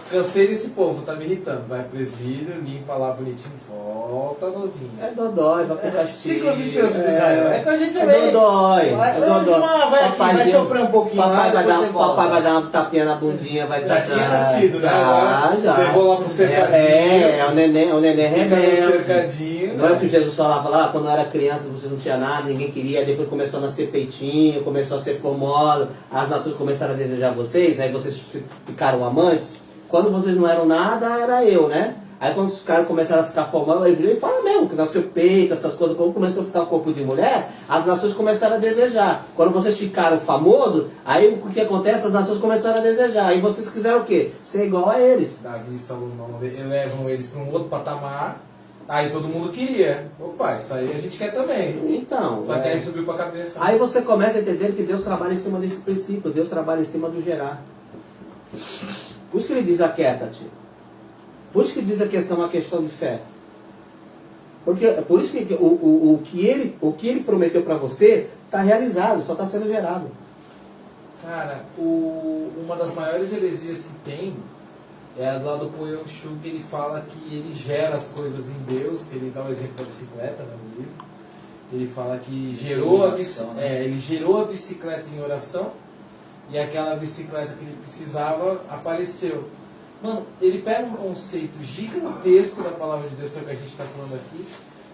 Cansei desse povo, tá me irritando. Vai pro exílio, limpa lá bonitinho, volta novinho. É dodói, vai pro castigo. Ciclo vicioso de Israel. É com a gente É também. dodói. Vai, É dodói. vai aqui, vai sofrer um pouquinho lá, Papai vai depois dar, você volta. papai vai dar uma tapinha na bundinha, vai Já tinha nascido, né? Agora Já. levou lá pro cercadinho. É o neném Fica no rebelde. cercadinho. Não é o que Jesus falava lá, quando eu era criança você não tinha nada, ninguém queria, depois começou a nascer peitinho, começou a ser formosa, as nações começaram a desejar vocês, aí vocês ficaram amantes. Quando vocês não eram nada, era eu, né? Aí quando os caras começaram a ficar formosos, ele fala mesmo, que nasceu peito, essas coisas, quando começou a ficar o corpo de mulher, as nações começaram a desejar. Quando vocês ficaram famosos, aí o que acontece? As nações começaram a desejar. Aí vocês quiseram o quê? Ser igual a eles. Davi e Salomão levam eles para um outro patamar. Aí todo mundo queria. Opa, isso aí a gente quer também. Então, Só que aí subiu para a cabeça. aí você começa a entender que Deus trabalha em cima desse princípio, Deus trabalha em cima do gerar. Por isso que ele diz aquieta-te. Por isso que diz a questão, uma questão de fé. Porque, por isso que o que ele prometeu para você está realizado, só está sendo gerado. Cara, uma das maiores heresias que tem é a lá do Po Yong-Shu, que ele fala que ele gera as coisas em Deus, que ele dá o exemplo da bicicleta, né, no livro. Ele fala que ele gerou a bicicleta em oração e aquela bicicleta que ele precisava apareceu. Mano, ele pega um conceito gigantesco da palavra de Deus, que é o que a gente está falando aqui,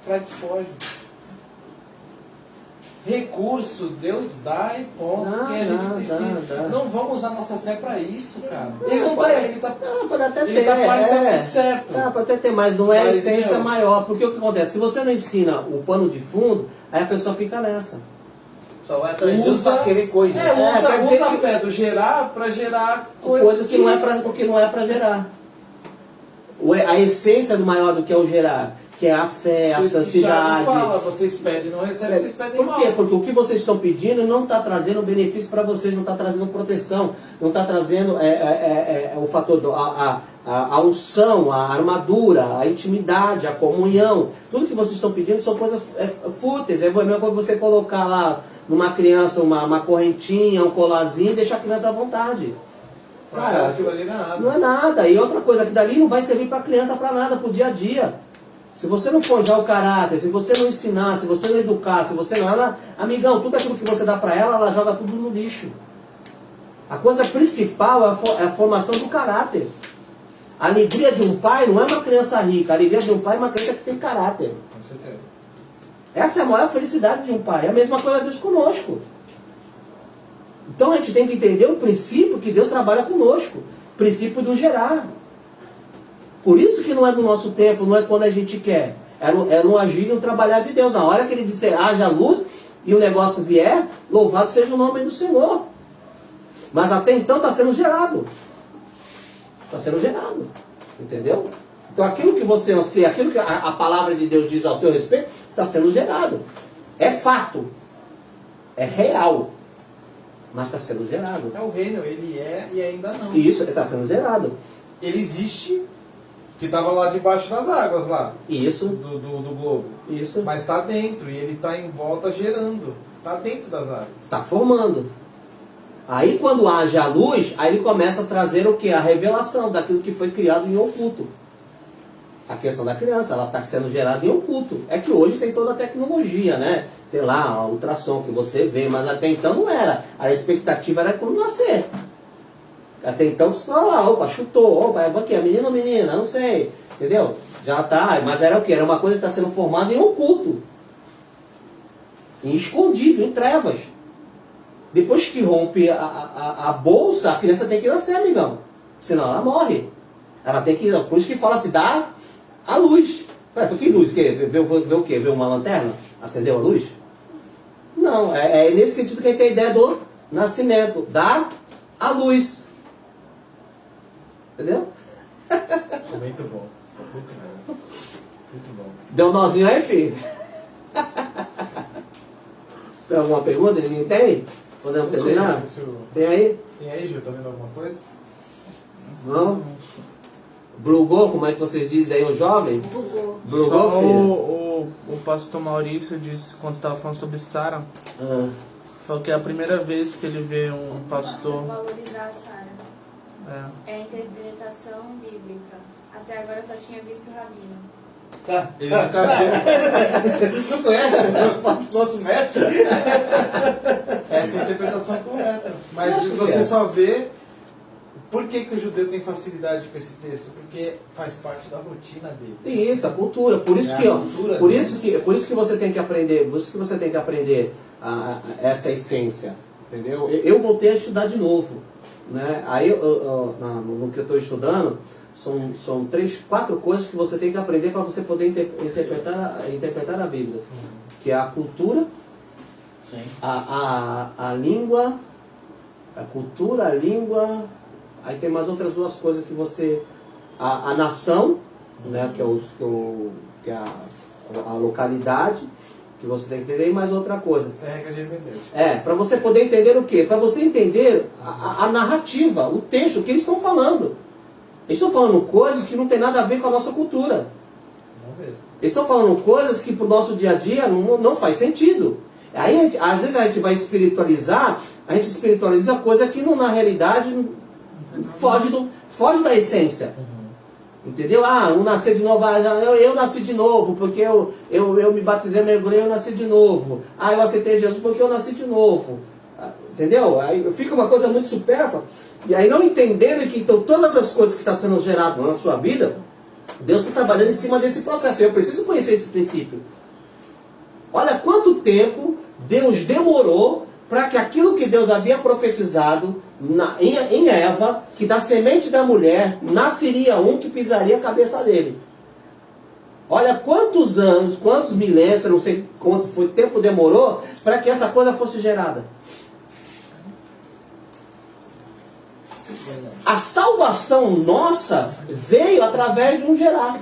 para despojo. Recurso, Deus dá e ponto, que a gente precisa. Não vamos usar nossa fé para isso, cara. Pode até ele tá parcialmente certo. Pode até ter, mas não é a Mas, essência meu, maior. Porque o que acontece? Se você não ensina o pano de fundo, aí a pessoa fica nessa. Só vai atrás de Deus pra querer coisa. quer dizer usa a que- fé do gerar para gerar coisas Coisa que não é para gerar. A essência do maior do que é o gerar, que é a fé, a Por isso que Tiago santidade. fala, vocês pedem, não recebem, vocês pedem Por mal. quê? Porque o que vocês estão pedindo não está trazendo benefício para vocês, não está trazendo proteção, não está trazendo o fator, a unção, a armadura, a intimidade, a comunhão. Tudo que vocês estão pedindo são coisas fúteis. É a mesma coisa você colocar lá numa criança uma correntinha, um colarzinho e deixar a criança à vontade. Cara, Aquilo ali não é nada. não é nada. E outra coisa, que dali não vai servir para a criança para nada, para o dia a dia. Se você não forjar o caráter, se você não ensinar, se você não educar, se você não... amigão, tudo aquilo que você dá para ela joga tudo no lixo. A coisa principal é a formação do caráter. A alegria de um pai não é uma criança rica. A alegria de um pai é uma criança que tem caráter. Com certeza. Essa é a maior felicidade de um pai. É a mesma coisa Deus conosco. Então a gente tem que entender o princípio que Deus trabalha conosco. O princípio do gerar. Por isso que não é do nosso tempo, não é quando a gente quer. É no agir e no trabalhar de Deus. Na hora que Ele disser, haja luz, e o negócio vier, louvado seja o nome do Senhor. Mas até então está sendo gerado. Está sendo gerado. Entendeu? Então aquilo que você anseia, aquilo que a palavra de Deus diz ao teu respeito, está sendo gerado. É fato. É real. Mas está sendo gerado. É o reino, ele é e ainda não. Isso, está sendo gerado. Ele existe, que estava lá debaixo das águas lá. Isso. Do globo. Isso. Mas está dentro e ele está em volta gerando. Está dentro das águas. Está formando. Aí quando age a luz, aí ele começa a trazer o que? A revelação daquilo que foi criado em oculto. A questão da criança, ela está sendo gerada em oculto. É que hoje tem toda a tecnologia, né? Tem lá a ultrassom que você vê, mas até então não era. A expectativa era quando nascer. Até então você fala lá, opa, chutou, opa, é aqui, menino ou menina, não sei. Entendeu? Já tá, mas era o que? Era uma coisa que está sendo formada em oculto. Em escondido, em trevas. Depois que rompe a bolsa, a criança tem que nascer, amigão. Senão ela morre. Ela tem que. Por isso que fala assim, dá a luz. Por que luz? Ver o quê? Ver uma lanterna? Acendeu a luz? Não, é nesse sentido que a gente tem a ideia do nascimento. Dá a luz. Entendeu? Muito bom. Muito bom. Muito bom. Deu um nozinho aí, filho? Tem alguma pergunta? Ninguém tem? Podemos terminar? Tem aí? Tem aí, Gil? Tá vendo alguma coisa? Não? Blugou, como é que vocês dizem aí, o jovem? Bugou. Blugou, Só filho? o pastor Maurício disse, quando estava falando sobre Sara, Ah, falou que é a primeira vez que ele vê um Pastor pastor. valorizar a Sara. É. É a interpretação bíblica. Até agora eu só tinha visto o Rabino. Ele nunca viu. Não conhece o nosso mestre? Essa é a interpretação correta. Mas você só vê. Por que o judeu tem facilidade com esse texto? Porque faz parte da rotina dele. Isso, a cultura. Por isso É que, a ó, cultura por deles. isso que você tem que aprender, por isso que você tem que aprender essa essência, entendeu? Eu voltei a estudar de novo, né? Aí no que eu estou estudando são 3, 4 coisas que você tem que aprender para você poder interpretar a Bíblia, que é a cultura, Sim. a língua, a cultura, a língua. Aí tem mais outras 2 coisas que você... A nação, né, que é a localidade, que você tem que entender, e mais outra coisa. Isso é regra de hermenêutica. Para você poder entender o quê? Para você entender a narrativa, o texto, o que eles estão falando. Eles estão falando coisas que não tem nada a ver com a nossa cultura. Não mesmo. Eles estão falando coisas que para o nosso dia a dia não faz sentido. Aí, às vezes, a gente vai espiritualizar, a gente espiritualiza coisa que na realidade foge da essência. Entendeu? Um nascer de novo, eu nasci de novo, porque eu me batizei, mergulhei, eu nasci de novo. Eu aceitei Jesus porque eu nasci de novo. Entendeu? Aí fica uma coisa muito supérflua. E aí não entendendo que então todas as coisas que estão sendo geradas na sua vida, Deus está trabalhando em cima desse processo. Eu preciso conhecer esse princípio. Olha quanto tempo Deus demorou para que aquilo que Deus havia profetizado em Eva, que da semente da mulher nasceria um que pisaria a cabeça dele. Olha quantos anos, quantos milênios, eu não sei quanto tempo demorou para que essa coisa fosse gerada. A salvação nossa veio através de um gerar.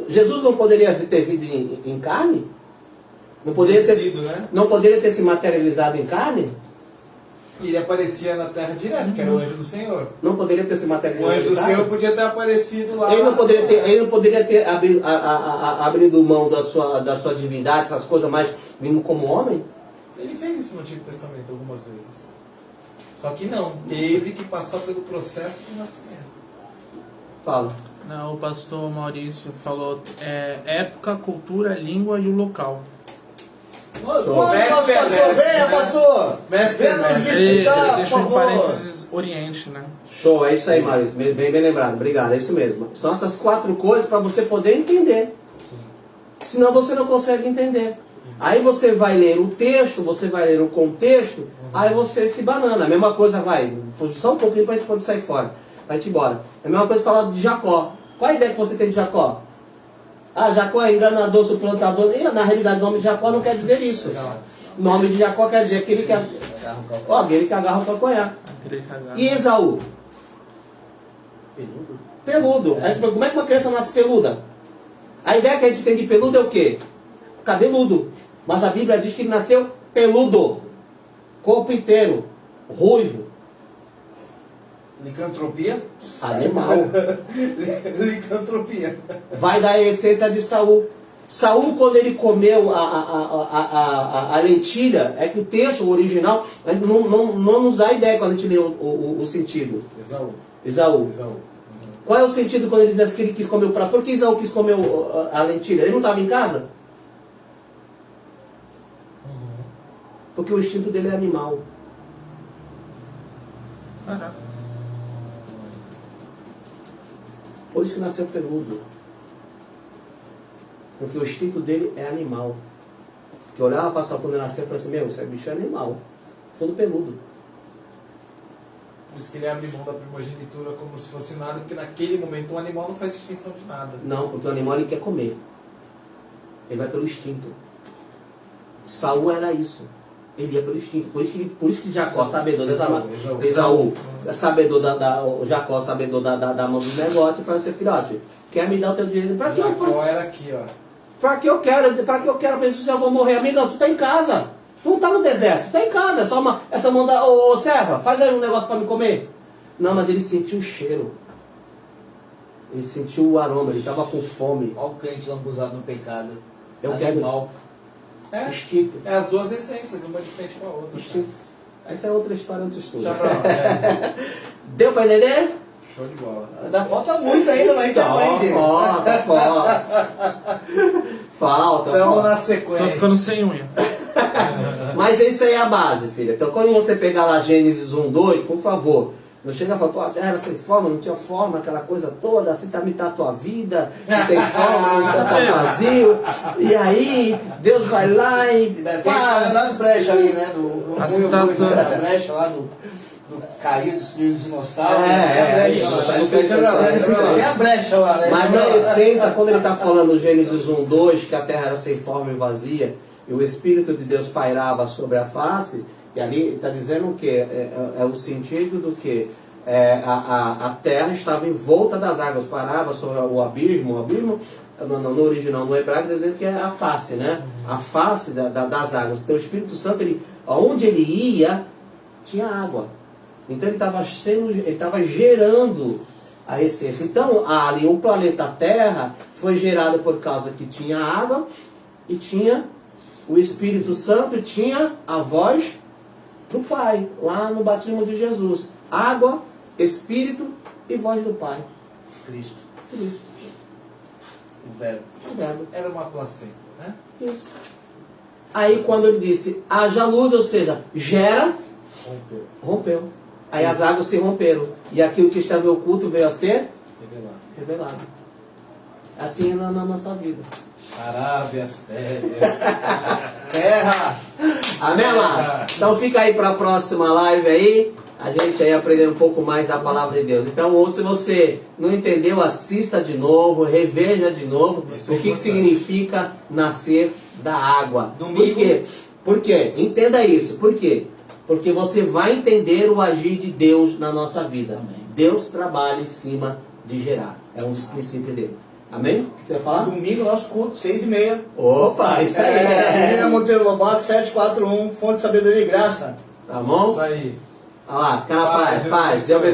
Jesus não poderia ter vindo em carne? Não poderia Descido, né? não poderia ter se materializado em carne? E ele aparecia na terra direto, que era o anjo do Senhor. Não poderia ter se O materializado anjo em do carne? Senhor podia ter aparecido lá. Ele não poderia ter abrido mão da sua divindade, essas coisas, mas vindo como homem? Ele fez isso no Antigo Testamento algumas vezes. Só que não, teve que passar pelo processo de nascimento. Fala. Não, o pastor Maurício falou época, cultura, língua e o local. Quando Mestre, nosso pastor, mestre, venha, né? pastor! Mestre, Venha nos mestre. visitar, Ele por deixou em favor! parênteses Oriente, né? Show, é isso aí, Maurício. Bem lembrado, obrigado, é isso mesmo. São essas 4 coisas para você poder entender. Senão você não consegue entender. Aí você vai ler o texto, você vai ler o contexto, aí você se banana. A mesma coisa vai, só um pouquinho para a gente poder sair fora. Vai-te embora. É a mesma coisa falar de Jacó. Qual a ideia que você tem de Jacó? Ah, Jacó é enganador, suplantador. E, na realidade, o nome de Jacó não quer dizer isso. O nome de Jacó quer dizer aquele que agarra o calcanhar. E Esaú? Peludo. A gente, como é que uma criança nasce peluda? A ideia que a gente tem de peludo é o quê? Cabeludo. Mas a Bíblia diz que ele nasceu peludo. Corpo inteiro. Ruivo. Licantropia? Animal. Licantropia. Vai dar a essência de Saul. Saul, quando ele comeu a lentilha, é que o texto original não nos dá ideia quando a gente lê o sentido. Esaú. Qual é o sentido quando ele diz assim que ele quis comer o prato? Por que Esaú quis comer a lentilha? Ele não estava em casa? Porque o instinto dele é animal. Caraca. Por isso que nasceu peludo. Porque o instinto dele é animal. Que olhava para Saul quando ele nasceu e falava assim, meu, esse bicho é animal. Todo peludo. Por isso que ele abre mão da primogenitura como se fosse nada, porque naquele momento o animal não faz distinção de nada. Não, porque o animal ele quer comer. Ele vai pelo instinto. Saul era isso. Ele ia pelo instinto. Por isso que Jacó, sabedor Esaú, sabedor Jacó, sabedor da mão dos negócios, falou assim, filhote, quer me dar o teu dinheiro? Para que Jacó era aqui, ó. Para que eu quero? Pensar se eu vou morrer. Amigão, tu tá em casa. Tu não tá no deserto, tu tá em casa. É só essa mão da... Ô, serva, faz aí um negócio para me comer. Não, mas ele sentiu o cheiro. Ele sentiu o aroma, ele estava com fome. Olha o crente lambuzado no pecado. Eu Animal. Instinto. É as duas essências, uma de frente com a outra. Instinto. Essa é outra história, outro estudo. Já pra lá, é. Deu para entender? Show de bola. Ainda falta muito ainda pra gente aprender. Falta. Estamos na sequência. Tô ficando sem unha. Mas isso aí é a base, filha. Então quando você pegar lá Gênesis 1, 2, por favor, não chega e fala, pô, a terra era sem forma, não tinha forma, aquela coisa toda, assim tá a tua vida, não tem forma, não tá vazio. E aí, Deus vai lá e... Tem das brechas ali, né? Assim tá tudo. Da brecha lá do cair dos dinossauros. Tem a brecha lá, né? Mas na essência, quando ele está falando Gênesis 1, 2, que a terra era sem forma e vazia, e o Espírito de Deus pairava sobre a face, e ali está dizendo o que? É o sentido do que? A terra estava em volta das águas, parava sobre o abismo no original, no hebraico, dizendo que é a face, né? A face das águas. Então o Espírito Santo, onde ele ia, tinha água. Então ele estava gerando a essência. Então ali o planeta Terra foi gerado por causa que tinha água e tinha o Espírito Santo e tinha a voz do Pai, lá no batismo de Jesus. Água, Espírito e voz do Pai. Cristo. O Verbo. Era uma placenta, né? Isso. Aí quando ele disse, haja luz, ou seja, gera, rompeu. Aí as águas se romperam. E aquilo que estava oculto veio a ser revelado. Assim é na nossa vida. Arábias, Térias. Terra. Amém, amado? Então fica aí para a próxima live aí. A gente aí aprender um pouco mais da palavra de Deus. Então, ou se você não entendeu, assista de novo, reveja de novo o que significa nascer da água. Por quê? Por quê? Entenda isso. Por quê? Porque você vai entender o agir de Deus na nossa vida. Amém. Deus trabalha em cima de gerar. É um dos princípios dele. Amém? O que você vai falar? Domingo, nosso culto, 6h30. Opa, isso aí. Menina Monteiro Lobato, 741, Fonte de Sabedoria e Graça. Tá bom? Isso aí. Olha lá, fica na paz. Deus abençoe.